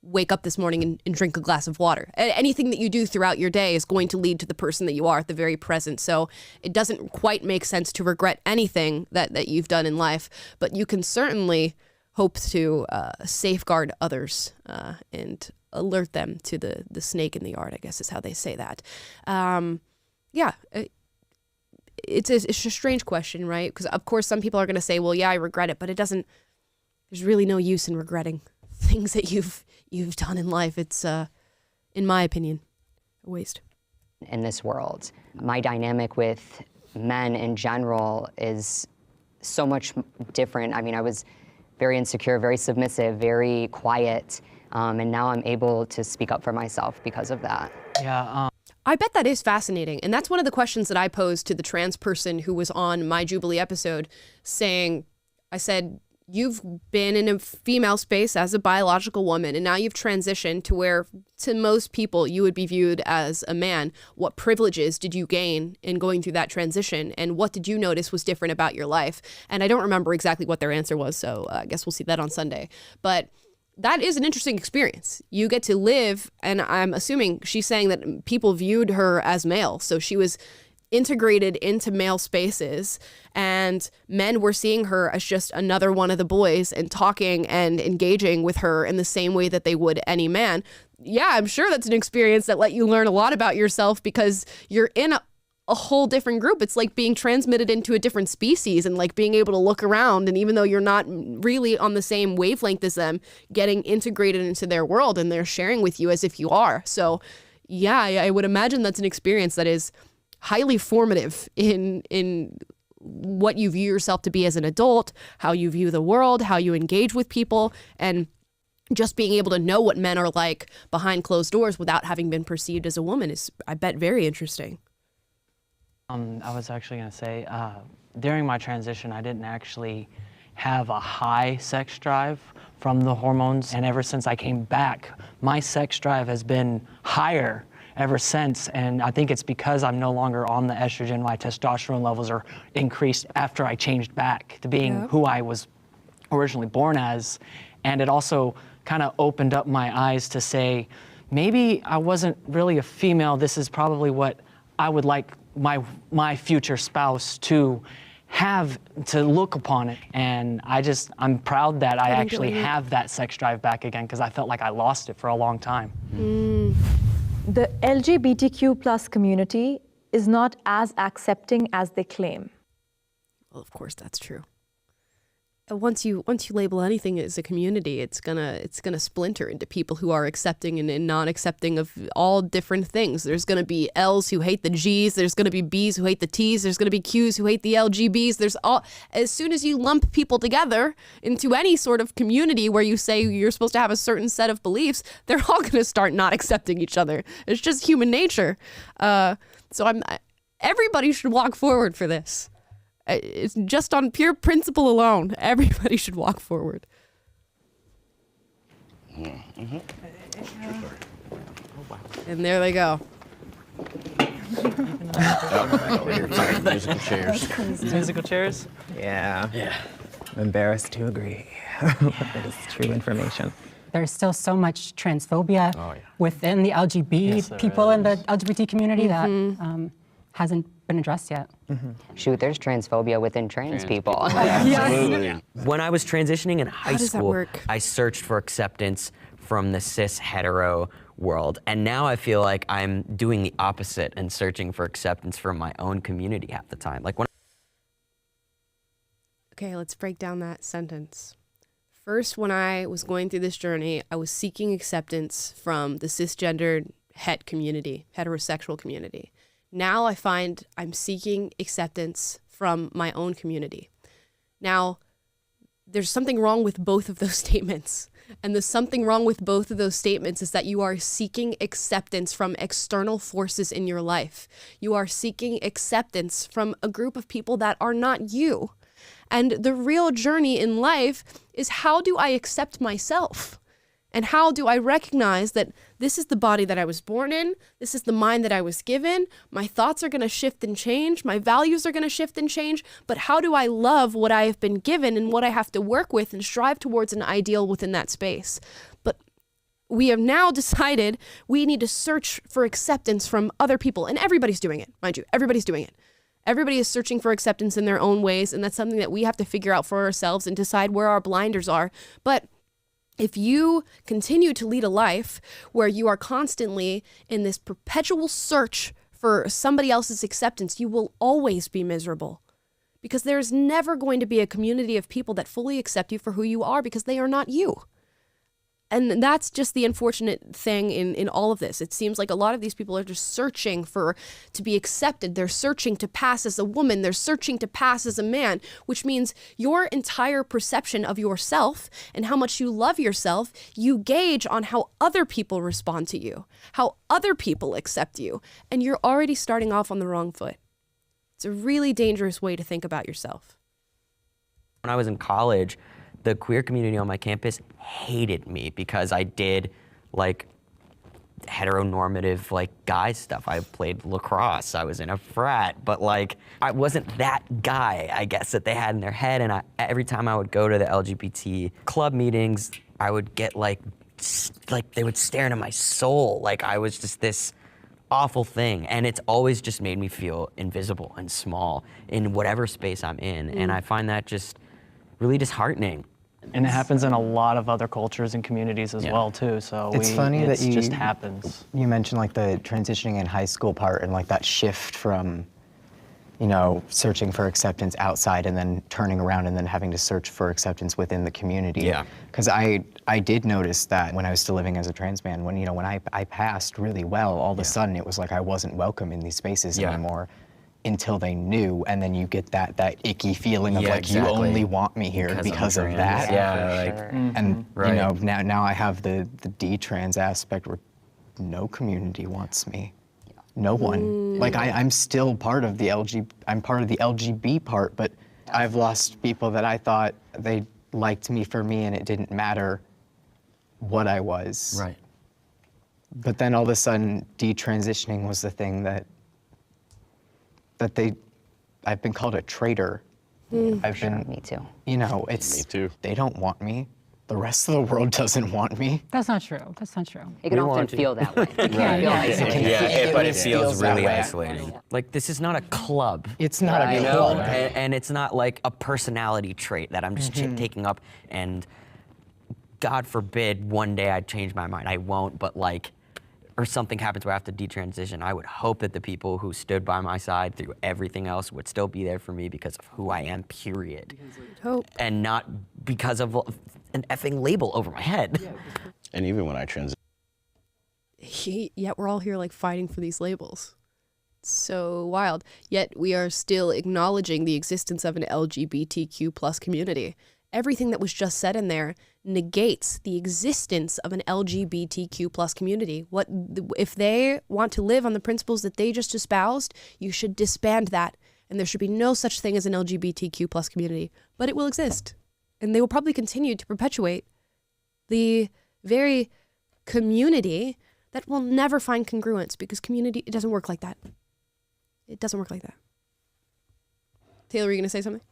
wake up this morning and drink a glass of water. Anything that you do throughout your day is going to lead to the person that you are at the very present. So it doesn't quite make sense to regret anything that you've done in life, but you can certainly hope to safeguard others and alert them to the snake in the yard, I guess is how they say that. It's a strange question, right? Because of course some people are going to say, well, yeah, I regret it, but there's really no use in regretting things that you've done in life. It's, in my opinion, a waste. In this world, my dynamic with men in general is so much different. I mean, I was very insecure, very submissive, very quiet, and now I'm able to speak up for myself because of that. Yeah. I bet that is fascinating. And that's one of the questions that I posed to the trans person who was on my Jubilee episode, I said, you've been in a female space as a biological woman, and now you've transitioned to where, to most people, you would be viewed as a man. What privileges did you gain in going through that transition, and what did you notice was different about your life? And I don't remember exactly what their answer was, so I guess we'll see that on Sunday. But that is an interesting experience. You get to live, and I'm assuming she's saying that people viewed her as male, so she was integrated into male spaces, and men were seeing her as just another one of the boys and talking and engaging with her in the same way that they would any man. Yeah, I'm sure that's an experience that let you learn a lot about yourself, because you're in a whole different group. It's like being transmitted into a different species and like being able to look around, and even though you're not really on the same wavelength as them, getting integrated into their world and they're sharing with you as if you are. So yeah, I would imagine that's an experience that is highly formative in what you view yourself to be as an adult, how you view the world, how you engage with people, and just being able to know what men are like behind closed doors without having been perceived as a woman is, I bet, very interesting. I was actually going to say, during my transition, I didn't actually have a high sex drive from the hormones. And ever since I came back, my sex drive has been higher ever since. And I think it's because I'm no longer on the estrogen. My testosterone levels are increased after I changed back to being who I was originally born as. And it also kind of opened up my eyes to say, maybe I wasn't really a female. This is probably what I would like my future spouse to have, to look upon it. And I'm proud that I actually have that sex drive back again, because I felt like I lost it for a long time. The LGBTQ plus community is not as accepting as they claim. Well, of course that's true. Once you label anything as a community, it's gonna splinter into people who are accepting and not accepting of all different things. There's gonna be L's who hate the G's. There's gonna be B's who hate the T's. There's gonna be Q's who hate the LGBs. As soon as you lump people together into any sort of community where you say you're supposed to have a certain set of beliefs, they're all gonna start not accepting each other. It's just human nature. So everybody should walk forward for this. It's just on pure principle alone. Everybody should walk forward. And there they go. Musical chairs. Musical chairs? Yeah. I'm embarrassed to agree. That is true information. There's still so much transphobia within the LGBT people in the LGBT community that hasn't been addressed yet. Shoot, there's transphobia within trans people. Absolutely. When I was transitioning in high does that school, work? I searched for acceptance from the cis hetero world. And now I feel like I'm doing the opposite and searching for acceptance from my own community half the time. Like when Okay, let's break down that sentence. First, when I was going through this journey, I was seeking acceptance from the cisgendered het community, heterosexual community. Now I find I'm seeking acceptance from my own community. Now, there's something wrong with both of those statements. And the something wrong with both of those statements is that you are seeking acceptance from external forces in your life. You are seeking acceptance from a group of people that are not you. And the real journey in life is, how do I accept myself? And how do I recognize that this is the body that I was born in, this is the mind that I was given, my thoughts are going to shift and change, my values are going to shift and change, but how do I love what I have been given and what I have to work with and strive towards an ideal within that space? But we have now decided we need to search for acceptance from other people, and everybody's doing it, mind you, everybody's doing it. Everybody is searching for acceptance in their own ways, and that's something that we have to figure out for ourselves and decide where our blinders are. But if you continue to lead a life where you are constantly in this perpetual search for somebody else's acceptance, you will always be miserable, because there's never going to be a community of people that fully accept you for who you are, because they are not you. And that's just the unfortunate thing in all of this. It seems like a lot of these people are just searching to be accepted. They're searching to pass as a woman. They're searching to pass as a man, which means your entire perception of yourself and how much you love yourself, you gauge on how other people respond to you, how other people accept you. And you're already starting off on the wrong foot. It's a really dangerous way to think about yourself. When I was in college, the queer community on my campus hated me because I did like heteronormative like guy stuff. I played lacrosse, I was in a frat, but like I wasn't that guy, I guess, that they had in their head. And every time I would go to the LGBT club meetings, I would get like they would stare into my soul. Like I was just this awful thing. And it's always just made me feel invisible and small in whatever space I'm in. And I find that just really disheartening. And it happens in a lot of other cultures and communities as well too. So it's funny that just happens. You mentioned like the transitioning in high school part and like that shift from you know, searching for acceptance outside and then turning around and then having to search for acceptance within the community. Yeah. Because I did notice that when I was still living as a trans man, when, you know, when I passed really well, all of a sudden it was like I wasn't welcome in these spaces anymore until they knew, and then you get that icky feeling of like, you only want me here because of that. And you know, now I have the D-trans aspect where no community wants me. No one. Like I'm still part of the I'm part of the LGB part, but I've lost people that I thought they liked me for me and it didn't matter what I was. Right. But then all of a sudden, detransitioning was the thing that I've been called a traitor. I've been, me too. You know, it's, Me too. They don't want me. The rest of the world doesn't want me. That's not true. That's not true. It can often feel that way. But it feels really isolating. Like, this is not a club. It's not a club. And it's not like a personality trait that I'm just taking up, and God forbid one day I change my mind. I won't, but like, or something happens where I have to detransition, I would hope that the people who stood by my side through everything else would still be there for me because of who I am, period. Hope. And not because of an effing label over my head. And even when I transition. Yet we're all here like fighting for these labels. It's so wild. Yet we are still acknowledging the existence of an LGBTQ plus community. Everything that was just said in there negates the existence of an LGBTQ plus community. What if they want to live on the principles that they just espoused? You should disband that, and there should be no such thing as an LGBTQ plus community. But it will exist, and they will probably continue to perpetuate the very community that will never find congruence, because community, it doesn't work like that. It doesn't work like that. Taylor, are you going to say something?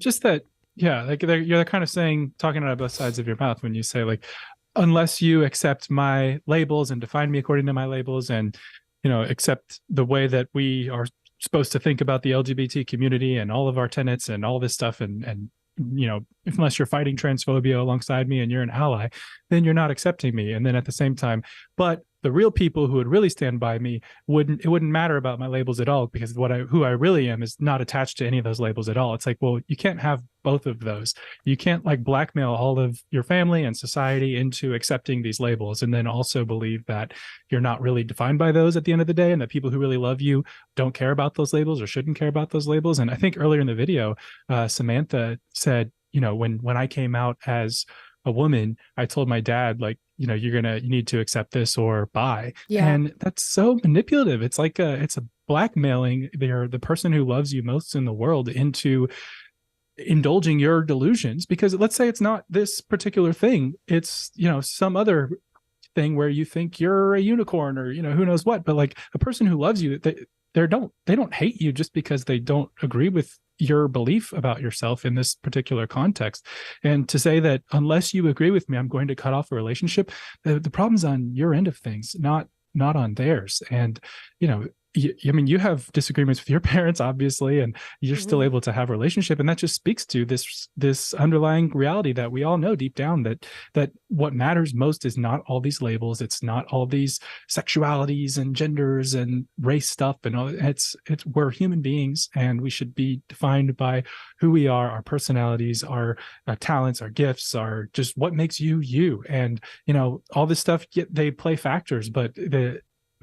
Just that. Yeah, like you're kind of saying, talking out of both sides of your mouth when you say, like, unless you accept my labels and define me according to my labels, and, you know, accept the way that we are supposed to think about the LGBT community and all of our tenets and all this stuff, and you know, unless you're fighting transphobia alongside me and you're an ally, then you're not accepting me. And then at the same time, but the real people who would really stand by me it wouldn't matter about my labels at all, because who I really am is not attached to any of those labels at all. It's like, well, you can't have both of those. You can't like blackmail all of your family and society into accepting these labels and then also believe that you're not really defined by those at the end of the day, and that people who really love you don't care about those labels or shouldn't care about those labels. And I think earlier in the video, Samantha said, you know, when I came out as a woman, I told my dad, like, you know, you need to accept this or bye. Yeah. And that's so manipulative. It's like it's a blackmailing the person who loves you most in the world into indulging your delusions. Because let's say it's not this particular thing, it's, you know, some other thing where you think you're a unicorn or, you know, who knows what. But like, a person who loves you, they don't hate you just because they don't agree with your belief about yourself in this particular context. And to say that unless you agree with me, I'm going to cut off a relationship, the problem's on your end of things, not on theirs. And, you know, I mean, you have disagreements with your parents, obviously, and you're still able to have a relationship. And that just speaks to this underlying reality that we all know deep down, that what matters most is not all these labels. It's not all these sexualities and genders and race stuff and all. We're human beings, and we should be defined by who we are, our personalities, our talents, our gifts, our just what makes you you. And, you know, all this stuff, they play factors, but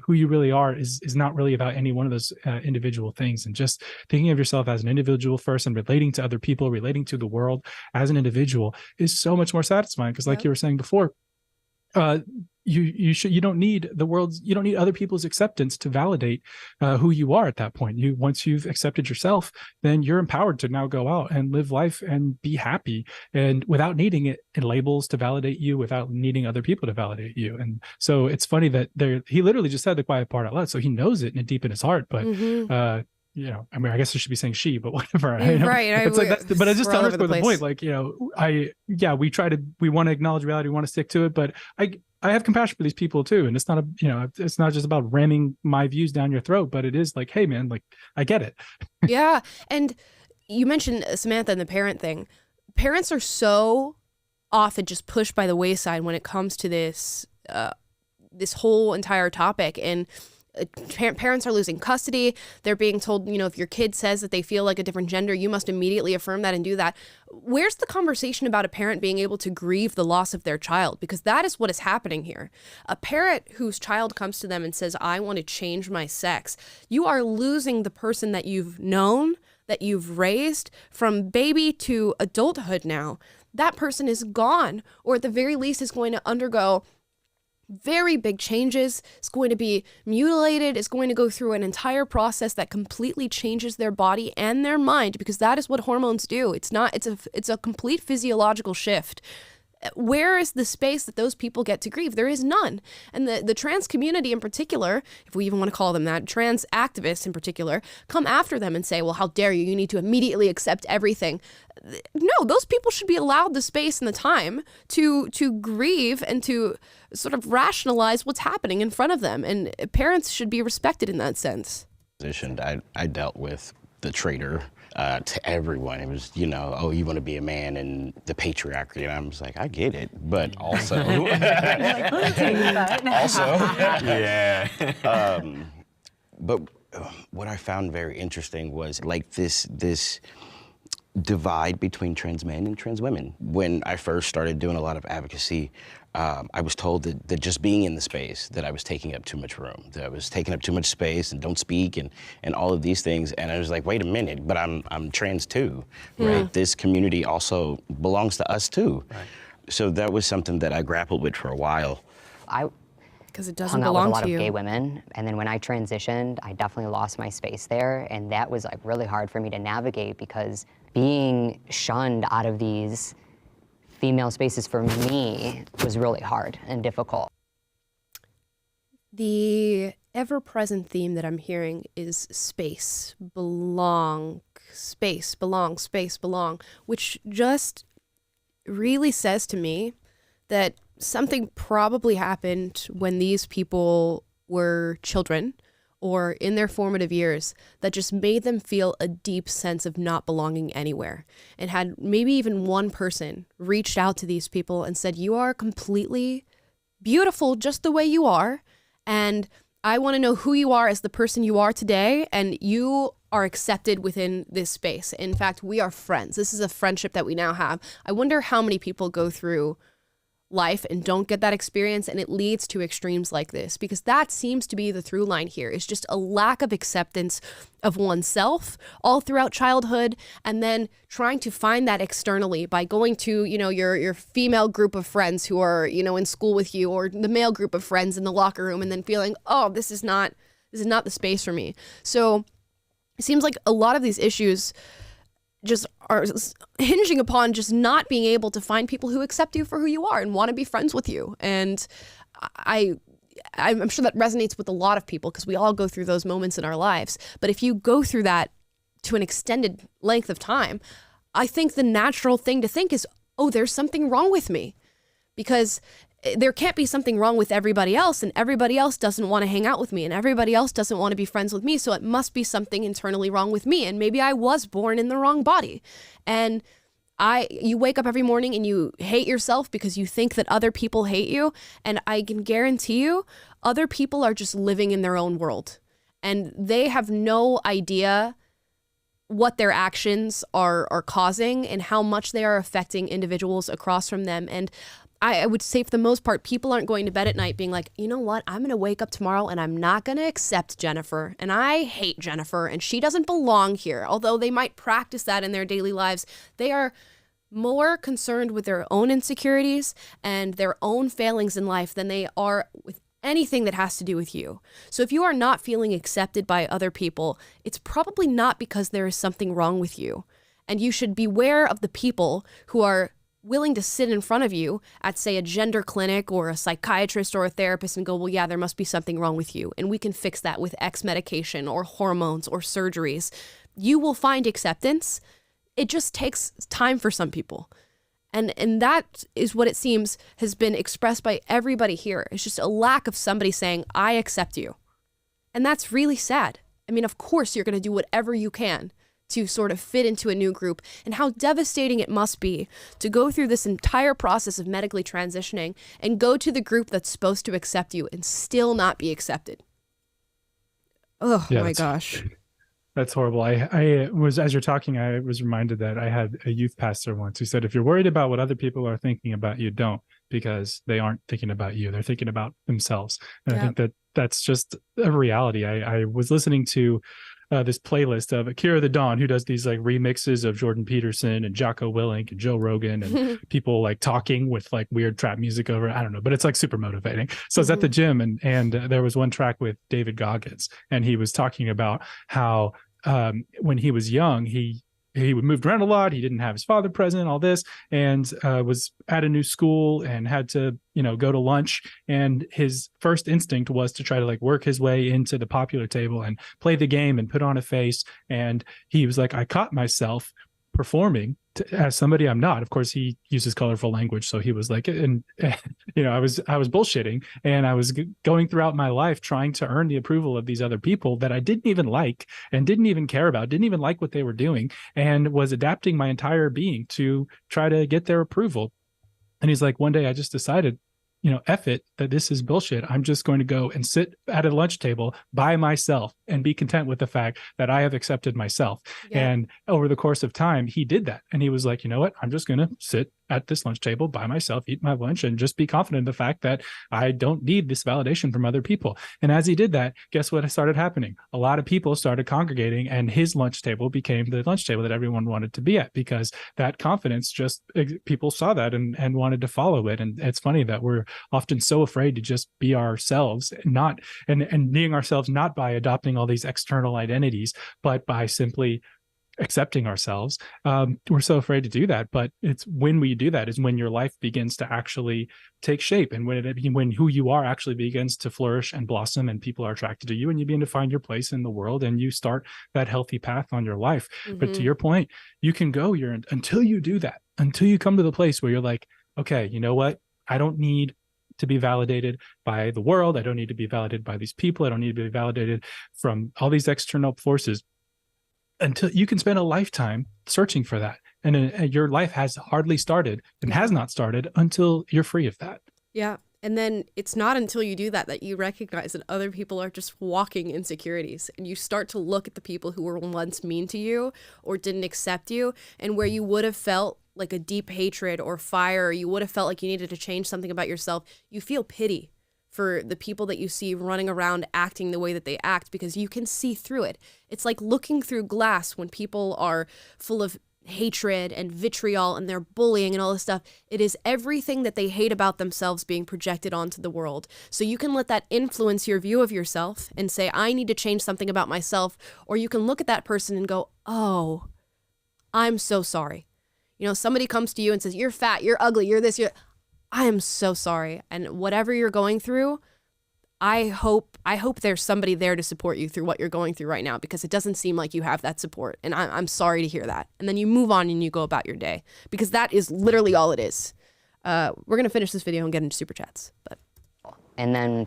who you really are is not really about any one of those individual things. And just thinking of yourself as an individual first and relating to other people, relating to the world as an individual is so much more satisfying. Because like you were saying before, you don't need you don't need other people's acceptance to validate who you are at that point. Once you've accepted yourself, then you're empowered to now go out and live life and be happy, and without needing it in labels to validate you, without needing other people to validate you. And so it's funny that he literally just said the quiet part out loud, so he knows it deep in his heart. But you know, I mean, I guess I should be saying she, but whatever. Right. It's like but I just underscore the point. Like, you know, we want to acknowledge reality, we want to stick to it, but I have compassion for these people too. And it's not it's not just about ramming my views down your throat, but it is like, hey man, like, I get it. Yeah. And you mentioned Samantha and the parent thing. Parents are so often just pushed by the wayside when it comes to this whole entire topic. And Parents are losing custody. They're being told, if your kid says that they feel like a different gender, you must immediately affirm that and do that. Where's the conversation about a parent being able to grieve the loss of their child? Because that is what is happening here. A parent whose child comes to them and says, I want to change my sex, you are losing the person that you've known, that you've raised from baby to adulthood now. That person is gone, or at the very least is going to undergo very big changes. It's going to be mutilated. It's going to go through an entire process that completely changes their body and their mind, because that is what hormones do. It's a complete physiological shift. Where is the space that those people get to grieve? There is none. And the trans community in particular, if we even want to call them that, trans activists in particular, come after them and say, well, how dare you? You need to immediately accept everything. No, those people should be allowed the space and the time to grieve and to sort of rationalize what's happening in front of them. And parents should be respected in that sense. I dealt with the traitor to everyone. It was, oh, you want to be a man and the patriarchy. And I was like, I get it, but also, yeah. But what I found very interesting was like this divide between trans men and trans women. When I first started doing a lot of advocacy, I was told that just being in the space, that I was taking up too much room, that I was taking up too much space and don't speak and all of these things. And I was like, wait a minute, but I'm trans too, right? This community also belongs to us too. Right. So that was something that I grappled with for a while. Because it doesn't belong to you. Hung out with a lot of gay women, and then when I transitioned, I definitely lost my space there, and that was like really hard for me to navigate, because being shunned out of these female spaces for me was really hard and difficult. The ever-present theme that I'm hearing is space, belong, space, belong, space, belong, which just really says to me that something probably happened when these people were children or in their formative years that just made them feel a deep sense of not belonging anywhere. And had maybe even one person reached out to these people and said, you are completely beautiful just the way you are, and I want to know who you are as the person you are today, and you are accepted within this space. In fact, we are friends. This is a friendship that we now have. I wonder how many people go through life and don't get that experience, and it leads to extremes like this, because that seems to be the through line here, is just a lack of acceptance of oneself all throughout childhood, and then trying to find that externally by going to, your female group of friends who are, in school with you, or the male group of friends in the locker room, and then feeling, oh, this is not the space for me. So it seems like a lot of these issues just are hinging upon just not being able to find people who accept you for who you are and want to be friends with you. And I'm sure that resonates with a lot of people, because we all go through those moments in our lives. But if you go through that to an extended length of time, I think the natural thing to think is, oh, there's something wrong with me, because there can't be something wrong with everybody else, and everybody else doesn't want to hang out with me, and everybody else doesn't want to be friends with me, so it must be something internally wrong with me, and maybe I was born in the wrong body. And you wake up every morning and you hate yourself because you think that other people hate you, and I can guarantee you other people are just living in their own world, and they have no idea what their actions are causing and how much they are affecting individuals across from them. And I would say for the most part, people aren't going to bed at night being like, you know what, I'm going to wake up tomorrow and I'm not going to accept Jennifer, and I hate Jennifer and she doesn't belong here. Although they might practice that in their daily lives, they are more concerned with their own insecurities and their own failings in life than they are with anything that has to do with you. So if you are not feeling accepted by other people, it's probably not because there is something wrong with you. And you should beware of the people who are willing to sit in front of you at, say, a gender clinic or a psychiatrist or a therapist and go, well, yeah, there must be something wrong with you, and we can fix that with X medication or hormones or surgeries. You will find acceptance. It just takes time for some people. And that is what it seems has been expressed by everybody here. It's just a lack of somebody saying, I accept you. And that's really sad. I mean, of course, you're going to do whatever you can to sort of fit into a new group, and how devastating it must be to go through this entire process of medically transitioning and go to the group that's supposed to accept you and still not be accepted. Oh Yeah, my that's- gosh. That's horrible. I was, as you're talking, I was reminded that I had a youth pastor once who said, if you're worried about what other people are thinking about you, don't, because they aren't thinking about you. They're thinking about themselves. And I think that that's just a reality. I was listening to this playlist of Akira the Dawn, who does these like remixes of Jordan Peterson and Jocko Willink and Joe Rogan and people like talking with like weird trap music over it. I don't know, but it's like super motivating. So I was at the gym and there was one track with David Goggins, and he was talking about how when he was young, he moved around a lot. He didn't have his father present, all this, and was at a new school and had to, go to lunch. And his first instinct was to try to like work his way into the popular table and play the game and put on a face. And he was like, I caught myself performing as somebody I'm not. Of course, he uses colorful language, so he was like, and I was bullshitting, and I was going throughout my life trying to earn the approval of these other people that I didn't even like and didn't even care about, didn't even like what they were doing, and was adapting my entire being to try to get their approval. And he's like, one day I just decided, F it, that this is bullshit. I'm just going to go and sit at a lunch table by myself and be content with the fact that I have accepted myself. Yeah. And over the course of time, he did that. And he was like, you know what? I'm just going to sit at this lunch table by myself, eat my lunch, and just be confident in the fact that I don't need this validation from other people. And as he did that, guess what started happening? A lot of people started congregating, and his lunch table became the lunch table that everyone wanted to be at, because that confidence, just people saw that and wanted to follow it. And it's funny that we're often so afraid to just be ourselves, not and being ourselves, not by adopting all these external identities, but by simply accepting ourselves. We're so afraid to do that, but it's when we do that is when your life begins to actually take shape, and when who you are actually begins to flourish and blossom, and people are attracted to you, and you begin to find your place in the world, and you start that healthy path on your life. But to your point, you can go until you do that, until you come to the place where you're like, okay, you know what? I don't need to be validated by the world. I don't need to be validated by these people. I don't need to be validated from all these external forces. Until you can spend a lifetime searching for that. And your life has hardly started and has not started until you're free of that. Yeah. And then it's not until you do that that you recognize that other people are just walking insecurities, and you start to look at the people who were once mean to you or didn't accept you, and where you would have felt like a deep hatred or fire, or you would have felt like you needed to change something about yourself, you feel pity for the people that you see running around acting the way that they act, because you can see through it. It's like looking through glass when people are full of hatred and vitriol and they're bullying and all this stuff. It is everything that they hate about themselves being projected onto the world. So you can let that influence your view of yourself and say, I need to change something about myself. Or you can look at that person and go, oh, I'm so sorry. Somebody comes to you and says, you're fat, you're ugly, you're this, I am so sorry. And whatever you're going through, I hope there's somebody there to support you through what you're going through right now, because it doesn't seem like you have that support. And I'm sorry to hear that. And then you move on and you go about your day, because that is literally all it is. We're going to finish this video and get into super chats. And then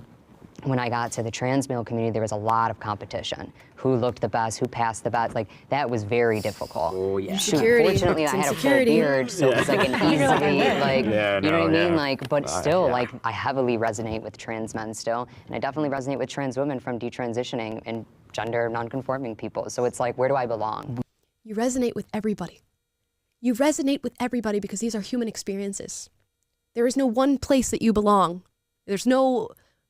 when I got to the trans male community, there was a lot of competition. Who looked the best, who passed the best, like that was very difficult. Oh yeah. Fortunately, I had a full beard, so it was like an easy, like, you know what I mean? Like, but still, like, I heavily resonate with trans men still, and I definitely resonate with trans women from detransitioning and gender nonconforming people. So it's like, where do I belong? You resonate with everybody. You resonate with everybody because these are human experiences. There is no one place that you belong. There's no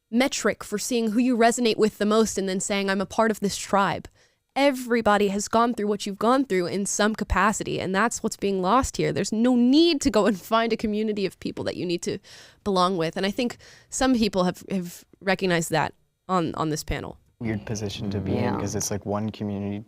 metric for seeing who you resonate with the most and then saying, I'm a part of this tribe. Everybody has gone through what you've gone through in some capacity, and that's what's being lost here. There's no need to go and find a community of people that you need to belong with. And I think some people have recognized that on this panel. Weird position to be in, because it's like one community,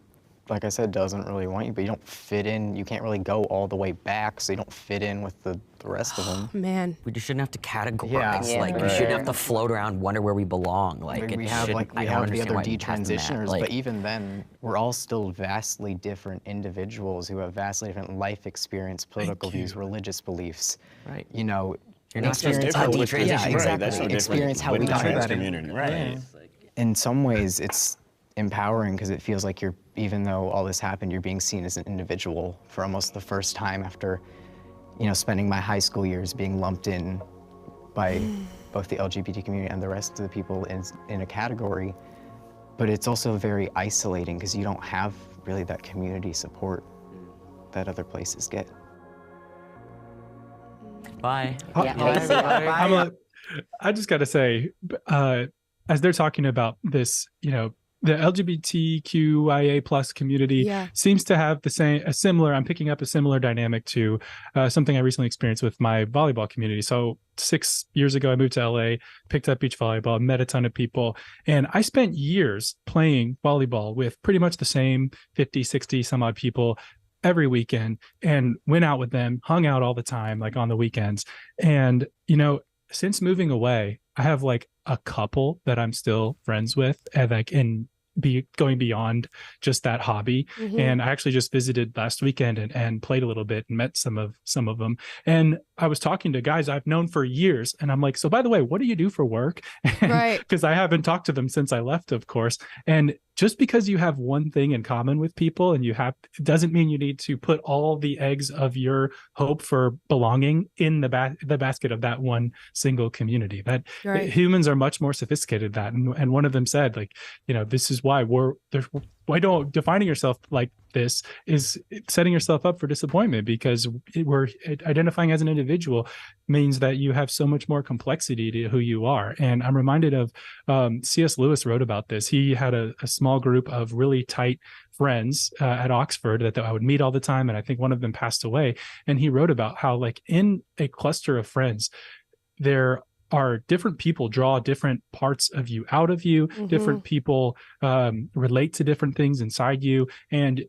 like I said, doesn't really want you, but you don't fit in. You can't really go all the way back, so you don't fit in with the rest of them. Man. We just shouldn't have to categorize. We shouldn't have to float around, wonder where we belong. We have the other detransitioners, but even then, we're all still vastly different individuals who have vastly different life experience, political views, religious beliefs. Right. You know, you're not just detransition. Yeah, exactly. That's so experience how we talk about community. Right. In some ways, it's empowering, because it feels like even though all this happened, you're being seen as an individual for almost the first time after, spending my high school years being lumped in by both the LGBT community and the rest of the people in a category. but it's also very isolating because you don't have really that community support that other places get. Bye. I just got to say, as they're talking about this, the LGBTQIA plus community seems to have I'm picking up a similar dynamic to something I recently experienced with my volleyball community. So 6 years ago, I moved to LA, picked up beach volleyball, met a ton of people, and I spent years playing volleyball with pretty much the same 50, 60 some odd people every weekend, and went out with them, hung out all the time, like on the weekends. And, since moving away, I have like a couple that I'm still friends with, and like going beyond just that hobby. And I actually just visited last weekend and played a little bit and met some of them. And I was talking to guys I've known for years, and I'm like, so by the way, what do you do for work? Right. Because I haven't talked to them since I left, of course. And just because you have one thing in common with people and it doesn't mean you need to put all the eggs of your hope for belonging in the basket of that one single community. That humans are much more sophisticated than that. And one of them said, like, this is why defining yourself like this is setting yourself up for disappointment, because we're identifying as an individual means that you have so much more complexity to who you are. And I'm reminded of C.S. Lewis wrote about this. He had a small group of really tight friends at Oxford that I would meet all the time. And I think one of them passed away. And he wrote about how, like, in a cluster of friends, there are different people draw different parts of you out of you. Different people relate to different things inside you. And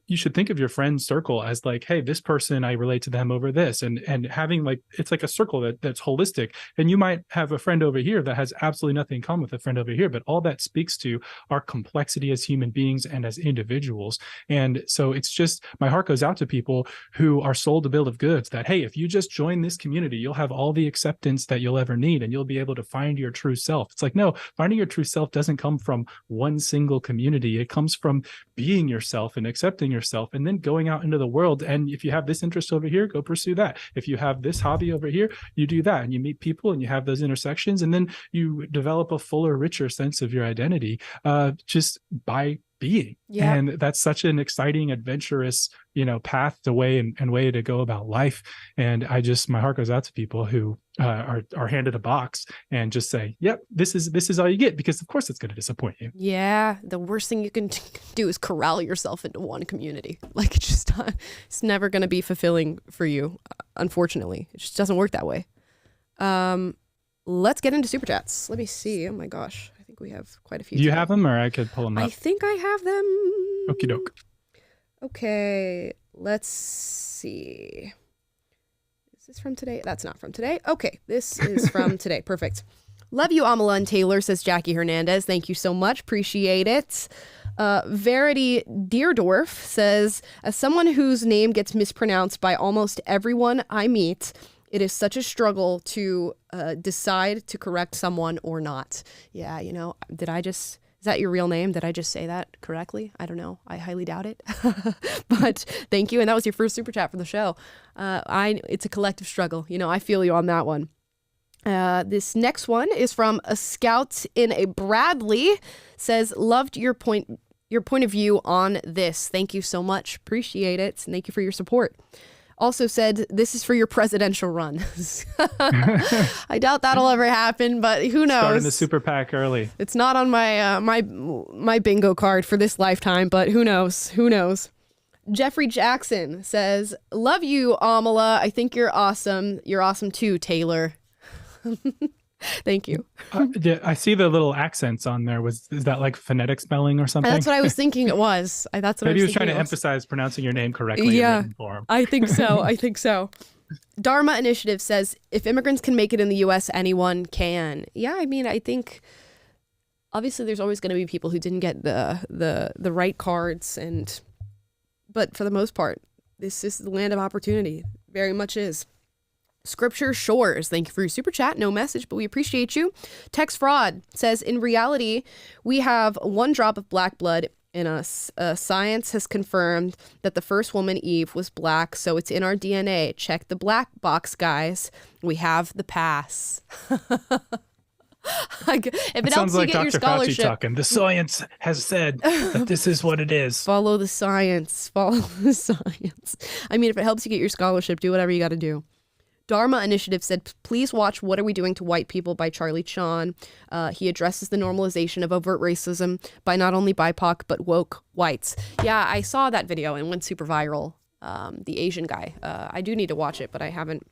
you should think of your friend circle as like, hey, this person, I relate to them over this, and having like, it's like a circle that's holistic. And you might have a friend over here that has absolutely nothing in common with a friend over here, but all that speaks to our complexity as human beings and as individuals. And so it's just, my heart goes out to people who are sold a bill of goods that, hey, if you just join this community, you'll have all the acceptance that you'll ever need, and you'll be able to find your true self. It's like, no, finding your true self doesn't come from one single community. It comes from being yourself and accepting yourself, and then going out into the world. And if you have this interest over here, go pursue that. If you have this hobby over here, you do that, and you meet people and you have those intersections, and then you develop a fuller, richer sense of your identity just by being. And that's such an exciting, adventurous, path to way to go about life. And my heart goes out to people who are handed a box and just say, yep, this is all you get, because of course it's going to disappoint you. Yeah. The worst thing you can do is corral yourself into one community. Like, it's never going to be fulfilling for you. Unfortunately, it just doesn't work that way. Let's get into super chats. Let me see. Oh my gosh. I think we have quite a few. Do you have them, or I could pull them up? I think I have them. Okie doke. Okay, let's see. Is this from today? That's not from today. Okay, this is from today. Perfect. Love you, Amala and Taylor, says Jackie Hernandez. Thank you so much. Appreciate it. Verity Deerdorf says, as someone whose name gets mispronounced by almost everyone I meet, it is such a struggle to decide to correct someone or not. Yeah, is that your real name? Did I just say that correctly? I don't know. I highly doubt it. But thank you. And that was your first super chat for the show. It's a collective struggle. I feel you on that one. This next one is from a scout in a Bradley. Says, loved your point of view on this. Thank you so much. Appreciate it. And thank you for your support. Also said, this is for your presidential run. I doubt that'll ever happen, but who knows? Starting the super PAC early. It's not on my my bingo card for this lifetime, but who knows? Who knows? Jeffrey Jackson says, love you, Amala. I think you're awesome. You're awesome too, Taylor. Thank you. I see the little accents on there. Is that like phonetic spelling or something? That's what I was thinking it was. Maybe he was trying to emphasize pronouncing your name correctly. Yeah, in written form. I think so. I think so. Dharma Initiative says, if immigrants can make it in the U.S., anyone can. Yeah, I think obviously there's always going to be people who didn't get the right cards, but for the most part, this is the land of opportunity. Very much is. Scripture Shores, thank you for your super chat. No message, but we appreciate you. Text Fraud says, in reality, we have one drop of black blood in us. Science has confirmed that the first woman, Eve, was black, so it's in our DNA. Check the black box, guys. We have the pass. If it sounds helps you like get Dr. your Fauci scholarship, talking. The science has said that this is what it is. Follow the science. Follow the science. I mean, if it helps you get your scholarship, do whatever you got to do. Dharma Initiative said, please watch What Are We Doing to White People by Charlie Chan. He addresses the normalization of overt racism by not only BIPOC, but woke whites. Yeah, I saw that video and went super viral. The Asian guy. I do need to watch it, but I haven't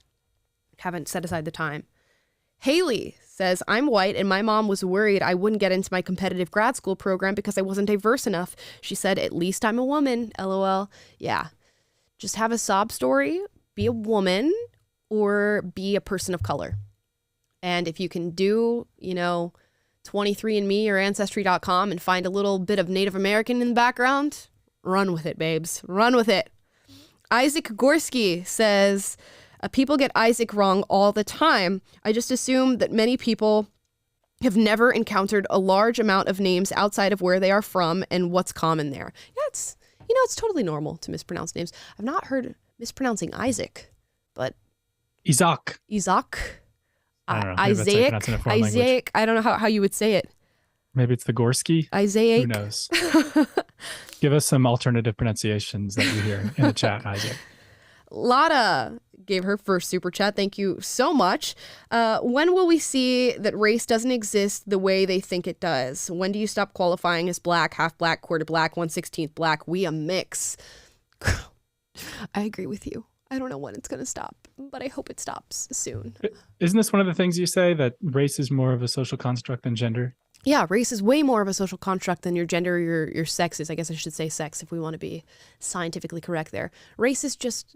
set aside the time. Haley says, I'm white and my mom was worried I wouldn't get into my competitive grad school program because I wasn't diverse enough. She said, at least I'm a woman, LOL. Yeah, just have a sob story, be a woman, or be a person of color. And if you can do, 23andMe or Ancestry.com and find a little bit of Native American in the background, run with it, babes. Run with it. Isaac Gorski says, people get Isaac wrong all the time. I just assume that many people have never encountered a large amount of names outside of where they are from and what's common there. Yeah, it's totally normal to mispronounce names. I've not heard mispronouncing Isaac, but Isaac. I don't know. Maybe that's how you pronounce it in a foreign language. I don't know how you would say it. Maybe it's the Gorski. Isaac. Who knows? Give us some alternative pronunciations that you hear in the chat, Isaac. Lada gave her first super chat. Thank you so much. When will we see that race doesn't exist the way they think it does? When do you stop qualifying as black, half black, quarter black, 1/16 black? We a mix. I agree with you. I don't know when it's going to stop, but I hope it stops soon. Isn't this one of the things you say, that race is more of a social construct than gender? Yeah, race is way more of a social construct than your gender or your sex is. I guess I should say sex if we want to be scientifically correct there. Race is just,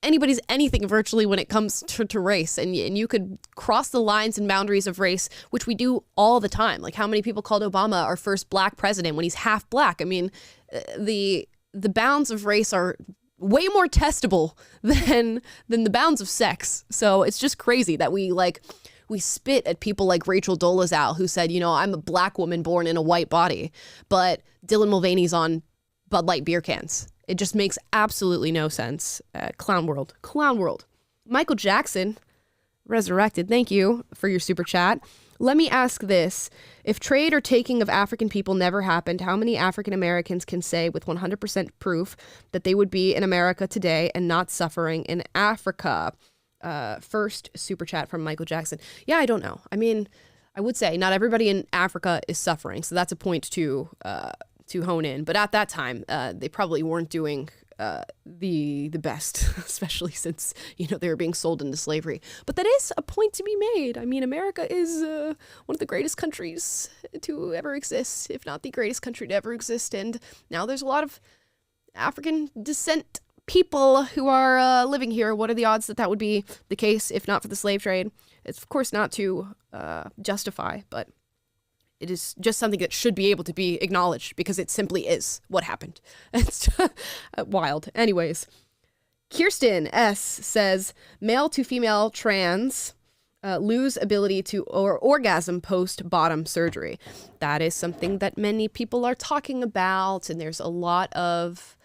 anybody's anything virtually when it comes to race. And you could cross the lines and boundaries of race, which we do all the time. Like how many people called Obama our first black president when he's half black? I mean, the bounds of race are way more testable than the bounds of sex. So it's just crazy that we spit at people like Rachel Dolezal, who said, I'm a black woman born in a white body, but Dylan Mulvaney's on Bud Light beer cans. It just makes absolutely no sense. Clown world. Michael Jackson, resurrected. Thank you for your super chat. Let me ask this. If trade or taking of African people never happened, how many African Americans can say with 100% proof that they would be in America today and not suffering in Africa? First super chat from Michael Jackson. Yeah, I don't know. I mean, I would say not everybody in Africa is suffering, so that's a point to hone in. But at that time, they probably weren't doing the best, especially since they were being sold into slavery. But that is a point to be made. I mean, America is one of the greatest countries to ever exist, if not the greatest country to ever exist. And now there's a lot of African descent people who are living here. What are the odds that would be the case if not for the slave trade? It's of course not to justify, but it is just something that should be able to be acknowledged because it simply is what happened. It's wild. Anyways, Kirsten S. says, male to female trans lose ability to orgasm post-bottom surgery. That is something that many people are talking about, and there's a lot of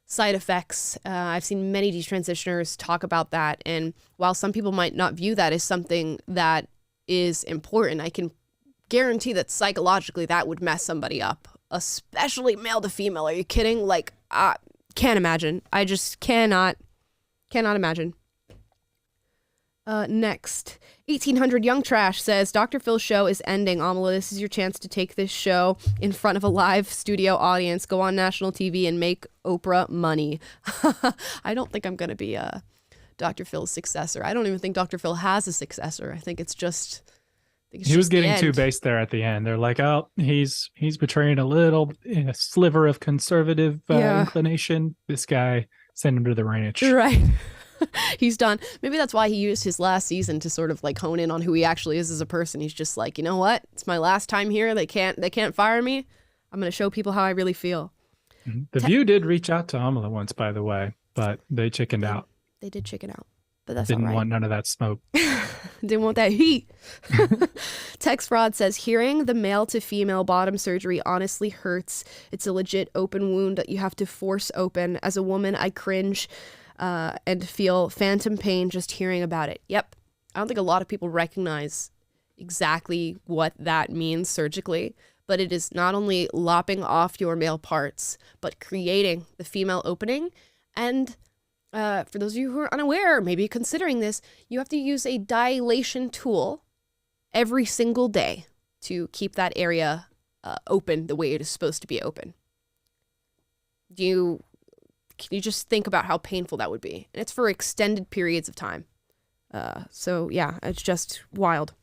side effects. I've seen many detransitioners talk about that, and while some people might not view that as something that is important, I can guarantee that psychologically that would mess somebody up, especially male to female. Are you kidding? Can't imagine. I just cannot imagine. Next, 1800 Young Trash says, Dr. Phil's show is ending. Amala, this is your chance to take this show in front of a live studio audience, go on national TV and make Oprah money. I don't think I'm going to be Dr. Phil's successor. I don't even think Dr. Phil has a successor. I think it's just... He was getting too based there at the end. They're like, oh, he's betraying a sliver of conservative inclination. This guy, send him to the ranch. Right. He's done. Maybe that's why he used his last season to sort of hone in on who he actually is as a person. He's just like, you know what? It's my last time here. They can't fire me. I'm going to show people how I really feel. Mm-hmm. The View did reach out to Amala once, by the way, but they chickened out. They did chicken out. But that's Didn't all right. want none of that smoke. Didn't want that heat. Text Fraud says, hearing the male to female bottom surgery honestly hurts. It's a legit open wound that you have to force open. As a woman, I cringe and feel phantom pain just hearing about it. Yep. I don't think a lot of people recognize exactly what that means surgically, but it is not only lopping off your male parts, but creating the female opening. And for those of you who are unaware, maybe considering this, you have to use a dilation tool every single day to keep that area open the way it is supposed to be open. Can you just think about how painful that would be? And it's for extended periods of time. So yeah, it's just wild.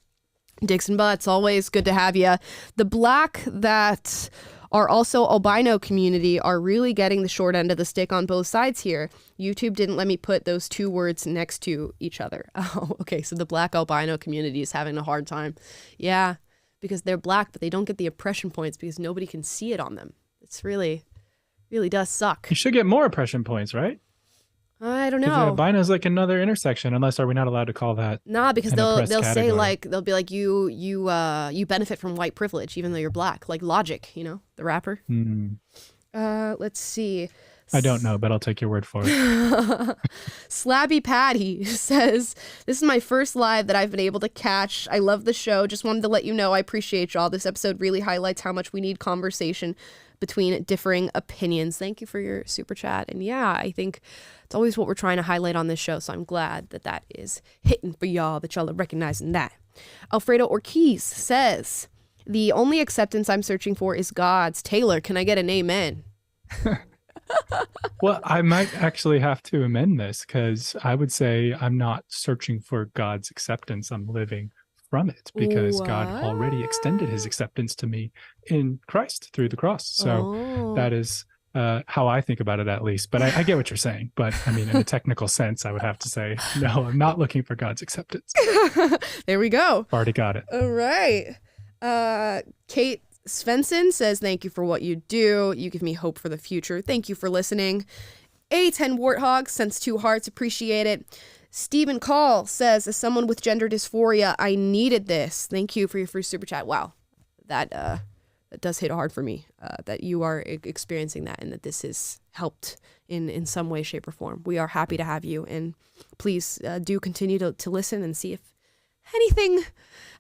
Dixon Butts, always good to have you. The black that are also albino community are really getting the short end of the stick on both sides here. YouTube didn't let me put those two words next to each other. Oh, okay, so the black albino community is having a hard time. Yeah, because they're black, but they don't get the oppression points because nobody can see it on them. It's really does suck. You should get more oppression points, right? I don't Because know. albino is like another intersection, unless are we not allowed to call that? Nah, because an they'll oppressed say category? like they'll be like you benefit from white privilege even though you're black, like Logic, you know, the rapper. Let's see. I don't know, but I'll take your word for it. Slabby Patty says, "This is my first live that I've been able to catch. I love the show. Just wanted to let you know I appreciate y'all. This episode really highlights how much we need conversation between differing opinions." Thank you for your super chat. And yeah, I think it's always what we're trying to highlight on this show. So I'm glad that that is hitting for y'all, that y'all are recognizing that. Alfredo Ortiz says, "The only acceptance I'm searching for is God's. Taylor, can I get an amen?" Well, I might actually have to amend this because I would say I'm not searching for God's acceptance. I'm living from it because God already extended his acceptance to me in Christ through the cross. So that is how I think about it, at least. But I get what you're saying. But I mean, in a technical sense, I would have to say, no, I'm not looking for God's acceptance. There we go. Already got it. All right. Kate Svensson says, "Thank you for what you do. You give me hope for the future. Thank you for listening." A10 Warthog sends 2 hearts. Appreciate it. Stephen Call says, "As someone with gender dysphoria, I needed this. Thank you for your free super chat." Wow, that does hit hard for me, that you are experiencing that and that this has helped in some way, shape, or form. We are happy to have you, and please do continue to listen and see if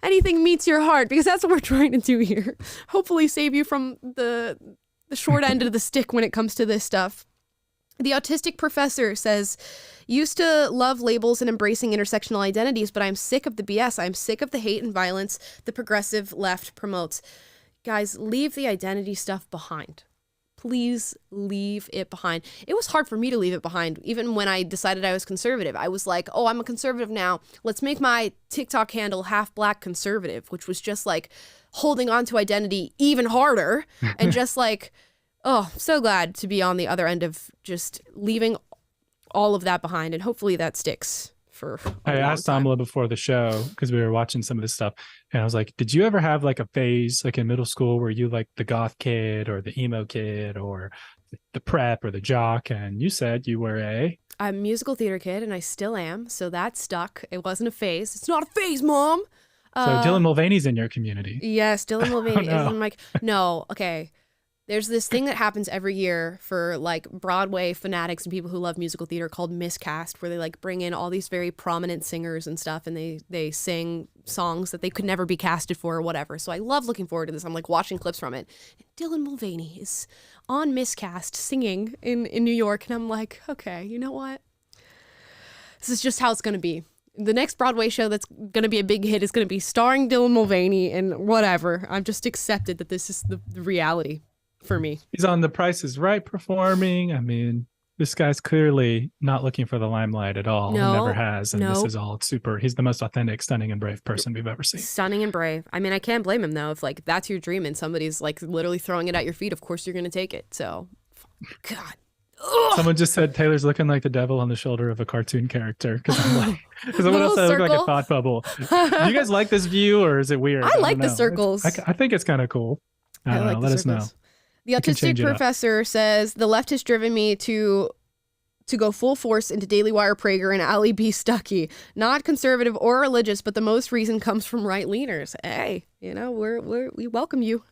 anything meets your heart, because that's what we're trying to do here. Hopefully save you from the short end of the stick when it comes to this stuff. The Autistic Professor says, "Used to love labels and embracing intersectional identities, but I'm sick of the BS. I'm sick of the hate and violence the progressive left promotes." Guys, leave the identity stuff behind. Please leave it behind. It was hard for me to leave it behind. Even when I decided I was conservative, I was like, oh, I'm a conservative now. Let's make my TikTok handle half black conservative, which was just like holding on to identity even harder. And just like, oh, so glad to be on the other end of just leaving all of that behind. And hopefully that sticks for I asked Amala before the show because we were watching some of this stuff, and I was like, did you ever have like a phase like in middle school where you like the goth kid or the emo kid or the prep or the jock? And you said you were I'm a musical theater kid, and I still am, so that stuck. It wasn't a phase. It's not a phase, Mom. So Dylan Mulvaney's in your community. Yes, Dylan Mulvaney. Oh, no. I'm like, no, okay. There's this thing that happens every year for like Broadway fanatics and people who love musical theater called Miscast, where they like bring in all these very prominent singers and stuff, and they sing songs that they could never be casted for or whatever. So I love looking forward to this. I'm like watching clips from it. And Dylan Mulvaney is on Miscast singing in New York, and I'm like, okay, you know what? This is just how it's going to be. The next Broadway show that's going to be a big hit is going to be starring Dylan Mulvaney and whatever. I've just accepted that this is the reality for me. He's on The Price is Right performing. I mean, this guy's clearly not looking for the limelight at all. No, Never has. And this no. is all super. He's the most authentic, stunning, and brave person we've ever seen. Stunning and brave. I mean, I can't blame him though. If like that's your dream and somebody's like literally throwing it at your feet, of course you're going to take it. So, God. Ugh. Someone just said Taylor's looking like the devil on the shoulder of a cartoon character. Because I'm like, someone else said I look like a thought bubble. Do you guys like this view, or is it weird? I like the know. circles. I think it's kind of cool. I don't know. Let us know. The Autistic Professor says, the left has driven me to go full force into Daily Wire Prager and Ali B. Stuckey. Not conservative or religious, but the most reason comes from right-leaners. Hey, you know, we welcome you.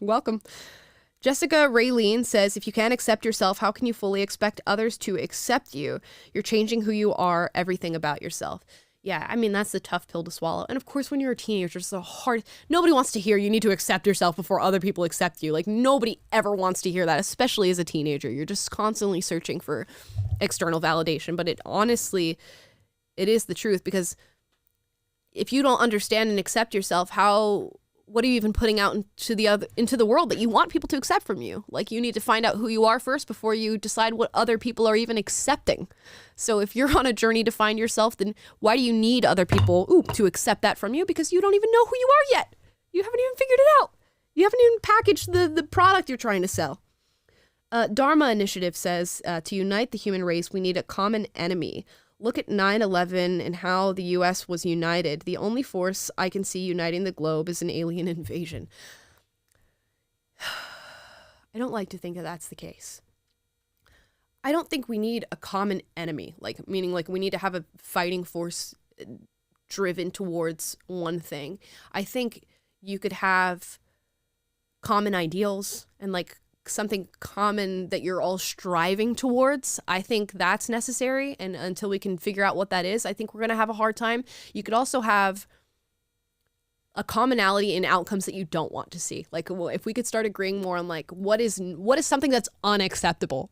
Welcome. Jessica Raylene says, if you can't accept yourself, how can you fully expect others to accept you? You're changing who you are, everything about yourself. Yeah, I mean, that's the tough pill to swallow. And of course, when you're a teenager, it's so hard. Nobody wants to hear you need to accept yourself before other people accept you. Like, nobody ever wants to hear that, especially as a teenager. You're just constantly searching for external validation. But it honestly, it is the truth, because if you don't understand and accept yourself, what are you even putting out into the world that you want people to accept from you? Like, you need to find out who you are first before you decide what other people are even accepting. So if you're on a journey to find yourself, then why do you need other people to accept that from you? Because you don't even know who you are yet. You haven't even figured it out. You haven't even packaged the product you're trying to sell. Dharma Initiative says, to unite the human race, we need a common enemy. Look at 9/11 and how the U.S. was united. The only force I can see uniting the globe is an alien invasion. I don't like to think that that's the case. I don't think we need a common enemy, meaning we need to have a fighting force driven towards one thing. I think you could have common ideals and something common that you're all striving towards. I think that's necessary. And until we can figure out what that is, I think we're going to have a hard time. You could also have a commonality in outcomes that you don't want to see. If we could start agreeing more on what is something that's unacceptable,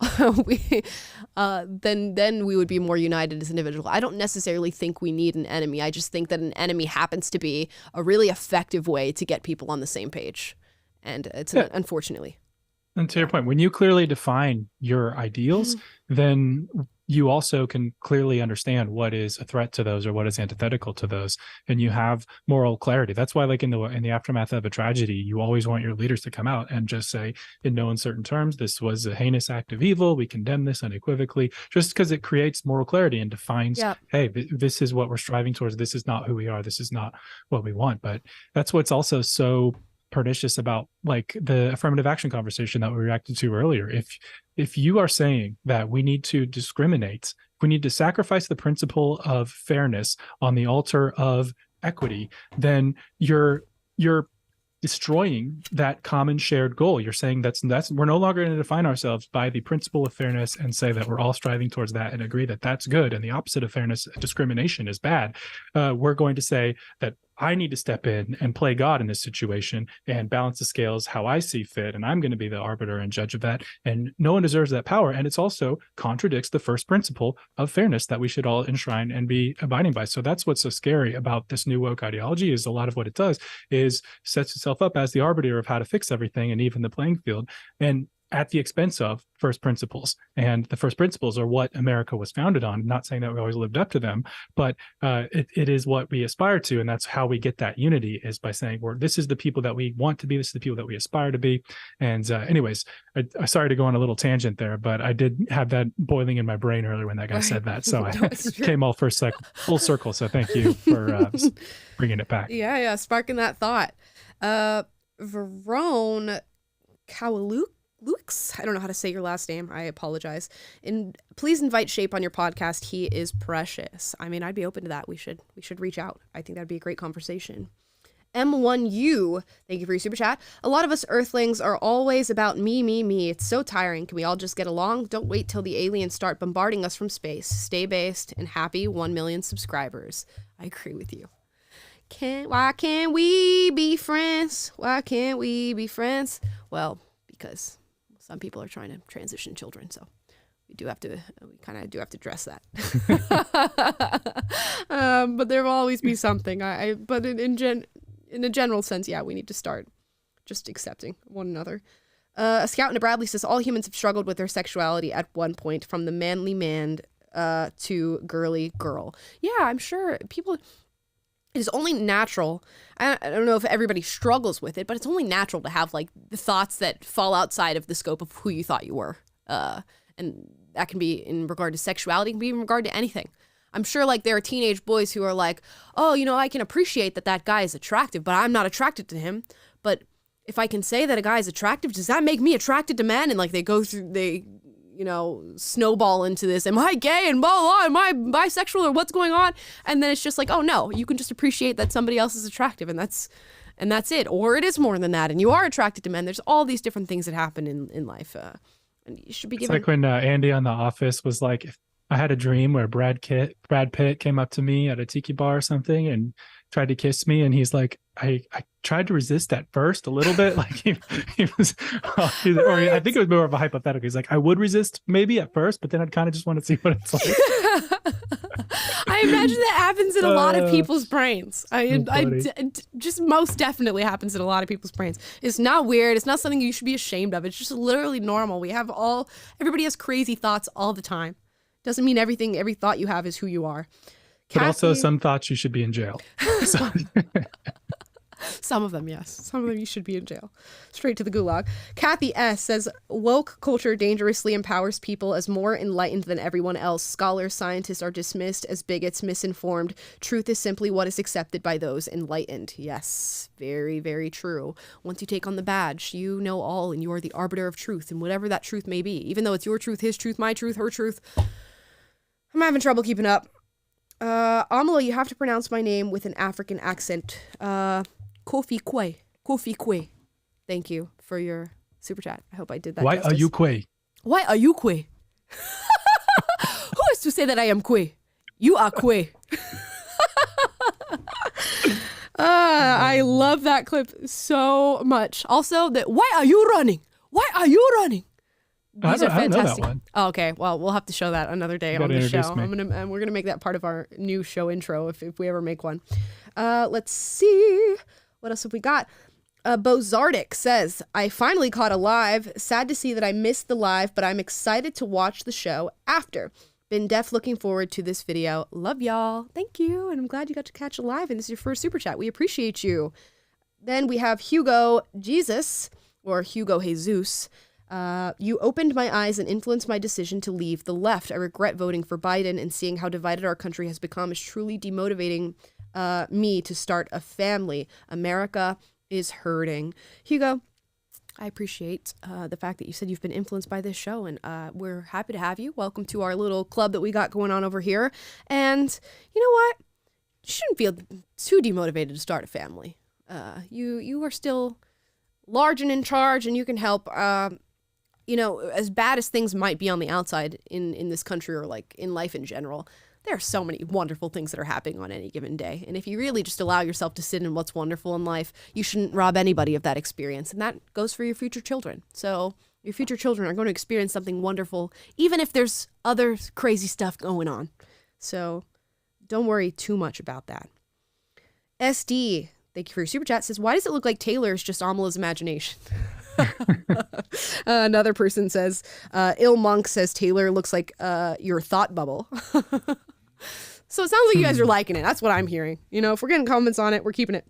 then we would be more united as an individual. I don't necessarily think we need an enemy. I just think that an enemy happens to be a really effective way to get people on the same page. And it's unfortunately. And to your point, when you clearly define your ideals, then you also can clearly understand what is a threat to those or what is antithetical to those, and you have moral clarity. That's why, in the aftermath of a tragedy, you always want your leaders to come out and just say, in no uncertain terms, this was a heinous act of evil. We condemn this unequivocally, just because it creates moral clarity and defines, hey, this is what we're striving towards. This is not who we are. This is not what we want. But that's what's also so pernicious about the affirmative action conversation that we reacted to earlier. If you are saying that we need to discriminate, we need to sacrifice the principle of fairness on the altar of equity, then you're destroying that common shared goal. You're saying that's we're no longer going to define ourselves by the principle of fairness and say that we're all striving towards that and agree that that's good, and the opposite of fairness, discrimination, is bad. We're going to say that I need to step in and play God in this situation and balance the scales how I see fit, and I'm going to be the arbiter and judge of that, and no one deserves that power. And it's also contradicts the first principle of fairness that we should all enshrine and be abiding by. So that's what's so scary about this new woke ideology, is a lot of what it does is sets itself up as the arbiter of how to fix everything and even the playing field, and at the expense of first principles. And the first principles are what America was founded on. I'm not saying that we always lived up to them, but it is what we aspire to. And that's how we get that unity, is by saying, this is the people that we want to be. This is the people that we aspire to be. And anyways, I sorry to go on a little tangent there, but I did have that boiling in my brain earlier when that guy said that. So I came all full circle. So thank you for bringing it back. Yeah, sparking that thought. Verone Kowaluk? I don't know how to say your last name. I apologize. And please invite Shape on your podcast. He is precious. I mean, I'd be open to that. We should reach out. I think that'd be a great conversation. M1U, thank you for your super chat. A lot of us Earthlings are always about me. It's so tiring. Can we all just get along? Don't wait till the aliens start bombarding us from space. Stay based and happy 1 million subscribers. I agree with you. Why can't we be friends? Why can't we be friends? Well, because some people are trying to transition children, so we kind of do have to address that. But there will always be something. But in a general sense, yeah, we need to start just accepting one another. A scout in Bradley says all humans have struggled with their sexuality at one point, from the manly man to girly girl. Yeah, I'm sure people. It is only natural. I don't know if everybody struggles with it, but it's only natural to have the thoughts that fall outside of the scope of who you thought you were. And that can be in regard to sexuality, it can be in regard to anything. I'm sure there are teenage boys who are oh, I can appreciate that guy is attractive, but I'm not attracted to him. But if I can say that a guy is attractive, does that make me attracted to men? And they snowball into this. Am I gay and blah, blah, am I bisexual or what's going on? And then it's just oh no, you can just appreciate that somebody else is attractive, and that's it. Or it is more than that, and you are attracted to men. There's all these different things that happen in life. And you should be given. It's like when Andy on The Office was like, I had a dream where Brad Pitt came up to me at a tiki bar or something and tried to kiss me, and he's like, I tried to resist at first a little bit, like he was, or I think it was more of a hypothetical. He's like, I would resist maybe at first, but then I'd kind of just want to see what it's like. I imagine that happens in a lot of people's brains. Just most definitely happens in a lot of people's brains. It's not weird. It's not something you should be ashamed of. It's just literally normal. Everybody has crazy thoughts all the time. Doesn't mean every thought you have is who you are. But also some thoughts you should be in jail. Some of them, yes. Some of them you should be in jail. Straight to the gulag. Kathy S. says, woke culture dangerously empowers people as more enlightened than everyone else. Scholars, scientists are dismissed as bigots, misinformed. Truth is simply what is accepted by those enlightened. Yes, very, very true. Once you take on the badge, you know all and you are the arbiter of truth, and whatever that truth may be. Even though it's your truth, his truth, my truth, her truth. I'm having trouble keeping up. Amala, you have to pronounce my name with an African accent. Kofi Kwe. Thank you for your super chat. I hope I did that Why justice. are you Kwe? Why are you Kwe? Who is to say that I am Kwe? You are Kwe. I love that clip so much. Also, why are you running? Why are you running? These are fantastic. I don't know that one. Oh, okay, well, we'll have to show that another day on the show. We're gonna make that part of our new show intro if we ever make one. Let's see. What else have we got? Bozardic says, I finally caught a live. Sad to see that I missed the live, but I'm excited to watch the show after. Been looking forward to this video. Love y'all. Thank you. And I'm glad you got to catch a live. And this is your first super chat. We appreciate you. Then we have Hugo Jesus, or Hugo Jesus. You opened my eyes and influenced my decision to leave the left. I regret voting for Biden, and seeing how divided our country has become is truly demotivating me to start a family. America is hurting. Hugo, I appreciate the fact that you said you've been influenced by this show, and we're happy to have you. Welcome to our little club that we got going on over here. And you know what? You shouldn't feel too demotivated to start a family. You are still large and in charge, and you can help. As bad as things might be on the outside in this country, or like in life in general, there are so many wonderful things that are happening on any given day. And if you really just allow yourself to sit in what's wonderful in life, you shouldn't rob anybody of that experience. And that goes for your future children. So your future children are going to experience something wonderful, even if there's other crazy stuff going on. So don't worry too much about that. SD, thank you for your super chat, says, why does it look like Taylor is just Amala's imagination? Another person says, Ill Monk says Taylor looks like your thought bubble. So it sounds like you guys are liking it. That's what I'm hearing. If we're getting comments on it, we're keeping it.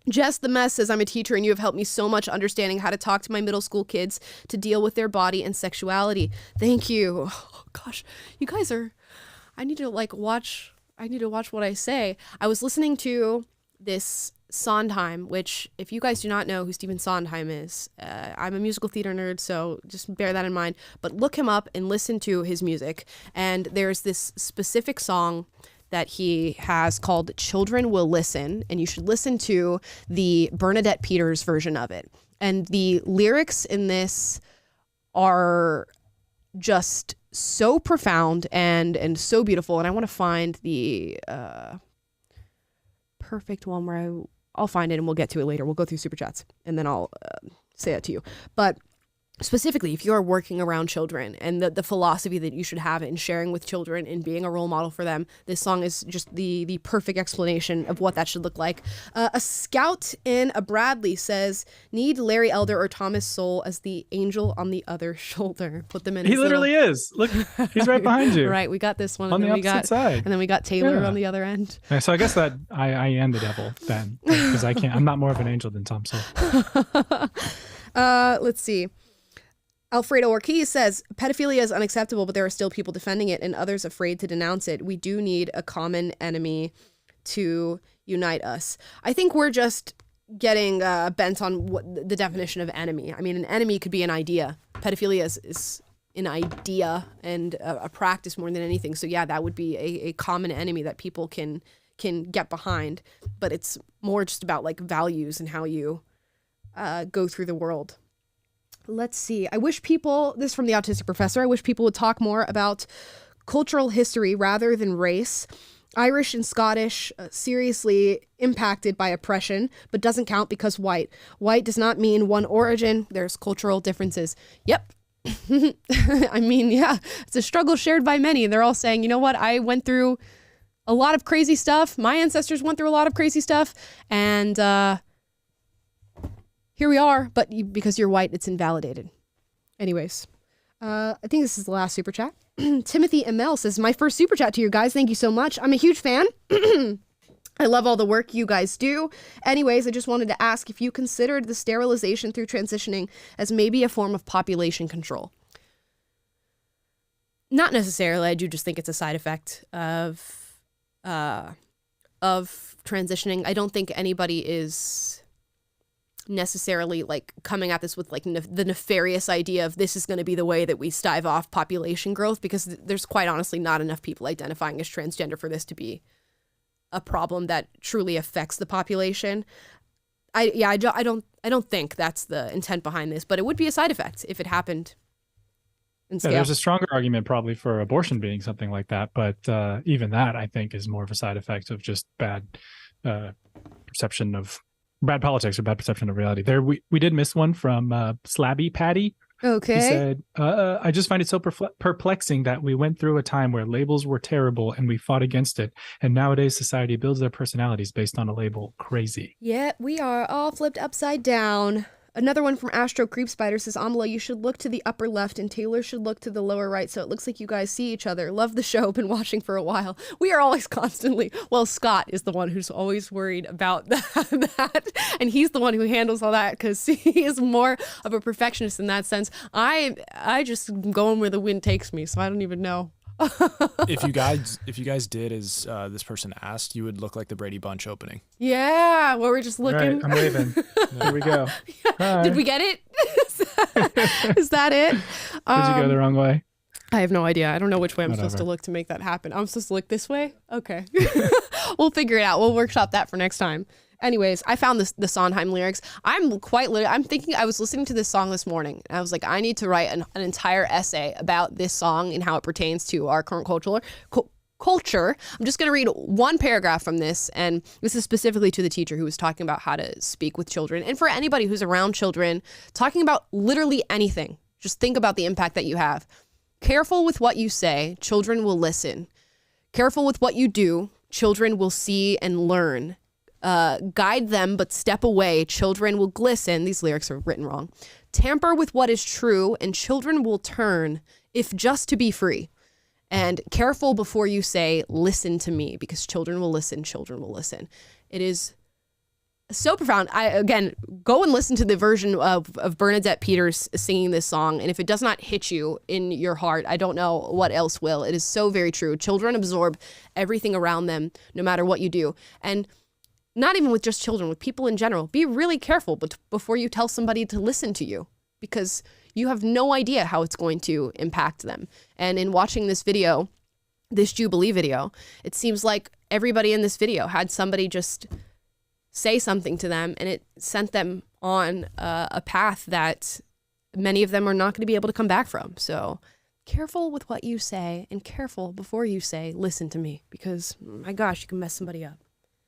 Jess the Mess says, I'm a teacher and you have helped me so much understanding how to talk to my middle school kids to deal with their body and sexuality. Thank you. Oh, gosh, you guys are, I need to watch what I say. I was listening to this Sondheim, which, if you guys do not know who Stephen Sondheim is, I'm a musical theater nerd, so just bear that in mind. But look him up and listen to his music. And there's this specific song that he has called Children Will Listen, and you should listen to the Bernadette Peters version of it. And the lyrics in this are just so profound and so beautiful. And I want to find the perfect one where I'll find it and we'll get to it later. We'll go through super chats and then I'll say it to you. But specifically, if you're working around children and the philosophy that you should have in sharing with children and being a role model for them, this song is just the perfect explanation of what that should look like. A Scout in a Bradley says, need Larry Elder or Thomas Sowell as the angel on the other shoulder. Put them in. He literally is. Look, he's right behind you. Right, we got this one. On the opposite side. And then we got Taylor on the other end. So I guess that I am the devil then, because I'm not more of an angel than Tom Sowell. Let's see. Alfredo Ortiz says, pedophilia is unacceptable, but there are still people defending it and others afraid to denounce it. We do need a common enemy to unite us. I think we're just getting bent on what the definition of enemy. I mean, an enemy could be an idea. Pedophilia is an idea and a practice more than anything. So yeah, that would be a common enemy that people can get behind. But it's more just about values and how you go through the world. Let's see. I wish people, this is from the Autistic Professor, I wish people would talk more about cultural history rather than race. Irish and Scottish, seriously impacted by oppression, but doesn't count because white. White does not mean one origin. There's cultural differences. Yep. I mean, yeah, it's a struggle shared by many. They're all saying, you know what? I went through a lot of crazy stuff. My ancestors went through a lot of crazy stuff. And here we are. But because you're white, it's invalidated. Anyways, I think this is the last super chat. Timothy ML says, my first super chat to you guys. Thank you so much. I'm a huge fan. I love all the work you guys do. Anyways, I just wanted to ask if you considered the sterilization through transitioning as maybe a form of population control. Not necessarily. I do just think it's a side effect of transitioning. I don't think anybody is necessarily like coming at this with like the nefarious idea of this is going to be the way that we stave off population growth, because there's quite honestly not enough people identifying as transgender for this to be a problem that truly affects the population. I don't think that's the intent behind this, but it would be a side effect if it happened in scale. Yeah, there's a stronger argument probably for abortion being something like that, but even that I think is more of a side effect of just bad perception of bad politics or bad perception of reality. There, we did miss one from Slabby Patty. Okay. He said, I just find it so perplexing that we went through a time where labels were terrible and we fought against it. And nowadays society builds their personalities based on a label. Crazy. Yeah, we are all flipped upside down. Another one from Astro Creep Spider says, Amala, you should look to the upper left and Taylor should look to the lower right so it looks like you guys see each other. Love the show. Been watching for a while. We are always constantly, well, Scott is the one who's always worried about that. And he's the one who handles all that because he is more of a perfectionist in that sense. I just am going where the wind takes me, so I don't even know. If you guys did as this person asked, you would look like the Brady Bunch opening. Yeah, where we're just looking. Right, I'm waving. There we go. Yeah. Did we get it? Is that it? Did you go the wrong way? I have no idea. I don't know which way I'm supposed to look to make that happen. I'm supposed to look this way? Okay. We'll figure it out. We'll workshop that for next time. Anyways, I found the Sondheim lyrics. I'm thinking, I was listening to this song this morning, and I was like, I need to write an entire essay about this song and how it pertains to our current culture. I'm just going to read one paragraph from this, and this is specifically to the teacher who was talking about how to speak with children. And for anybody who's around children, talking about literally anything, just think about the impact that you have. Careful with what you say, children will listen. Careful with what you do, children will see and learn. Guide them, but step away. Children will glisten. These lyrics are written wrong. Tamper with what is true, and children will turn, if just to be free. And careful before you say, listen to me, because children will listen. Children will listen. It is so profound. Again, go and listen to the version of Bernadette Peters singing this song. And if it does not hit you in your heart, I don't know what else will. It is so very true. Children absorb everything around them, no matter what you do. And not even with just children, with people in general. Be really careful before you tell somebody to listen to you, because you have no idea how it's going to impact them. And in watching this video, this Jubilee video, it seems like everybody in this video had somebody just say something to them, and it sent them on a path that many of them are not going to be able to come back from. So careful with what you say, and careful before you say, listen to me, because my gosh, you can mess somebody up.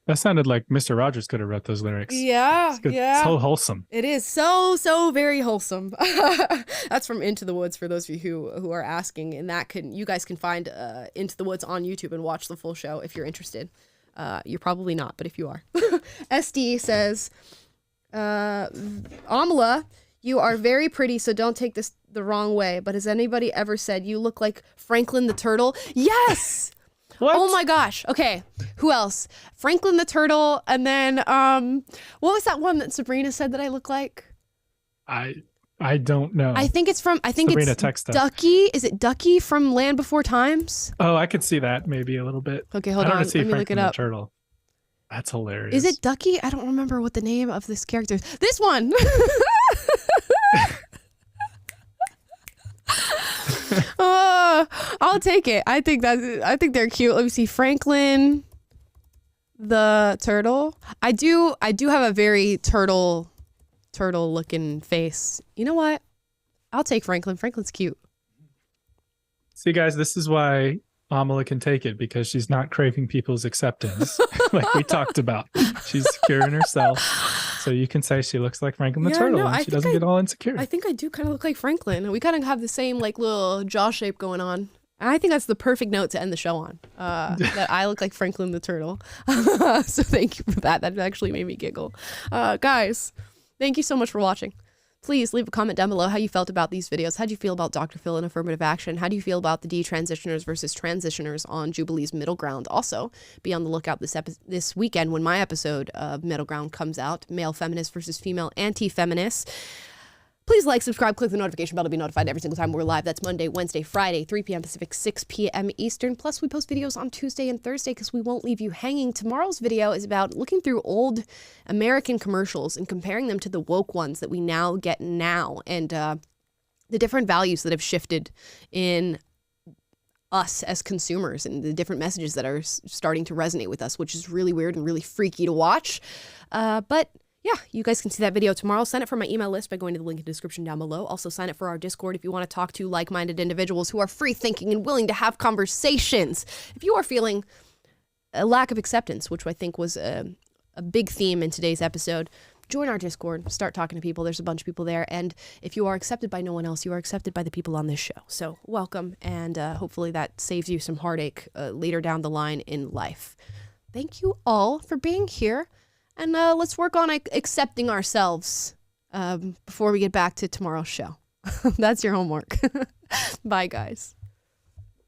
That sounded like Mr. Rogers could have wrote those lyrics. Yeah, yeah. So wholesome. It is so very wholesome. That's from Into the Woods for those of you who are asking, and you guys can find Into the Woods on YouTube and watch the full show if you're interested. You're probably not, but if you are. SD says, Amala, you are very pretty, so don't take this the wrong way, but has anybody ever said you look like Franklin the Turtle? Yes! What? Oh my gosh. Okay. Who else? Franklin the Turtle. And then, what was that one that Sabrina said that I look like? I don't know. I think it's Sabrina Ducky. Is it Ducky from Land Before Times? Oh, I could see that maybe a little bit. Okay, hold on. Let me look it up. The Turtle. That's hilarious. Is it Ducky? I don't remember what the name of this character is. This one. I'll take it. I think they're cute. Let me see. Franklin the Turtle. I do have a very turtle looking face. You know what? I'll take Franklin. Franklin's cute. See, guys, this is why Amala can take it because she's not craving people's acceptance, like we talked about. She's secure in herself. So you can say she looks like Franklin the Turtle, and she doesn't get all insecure. I think I do kind of look like Franklin. We kind of have the same like little jaw shape going on. And I think that's the perfect note to end the show on, that I look like Franklin the Turtle. So thank you for that. That actually made me giggle. Guys, thank you so much for watching. Please leave a comment down below how you felt about these videos. How do you feel about Dr. Phil and affirmative action? How do you feel about the detransitioners versus transitioners on Jubilee's Middle Ground? Also, be on the lookout this weekend when my episode of Middle Ground comes out, male feminist versus female anti-feminist. Please like, subscribe, click the notification bell to be notified every single time we're live. That's Monday, Wednesday, Friday, 3 p.m. Pacific, 6 p.m. Eastern. Plus, we post videos on Tuesday and Thursday because we won't leave you hanging. Tomorrow's video is about looking through old American commercials and comparing them to the woke ones that we now get now, and the different values that have shifted in us as consumers and the different messages that are starting to resonate with us, which is really weird and really freaky to watch. But yeah, you guys can see that video tomorrow. Sign up for my email list by going to the link in the description down below. Also, sign up for our Discord if you want to talk to like-minded individuals who are free-thinking and willing to have conversations. If you are feeling a lack of acceptance, which I think was a big theme in today's episode, join our Discord. Start talking to people. There's a bunch of people there. And if you are accepted by no one else, you are accepted by the people on this show. So welcome, and hopefully that saves you some heartache later down the line in life. Thank you all for being here. And let's work on accepting ourselves before we get back to tomorrow's show. That's your homework. Bye, guys.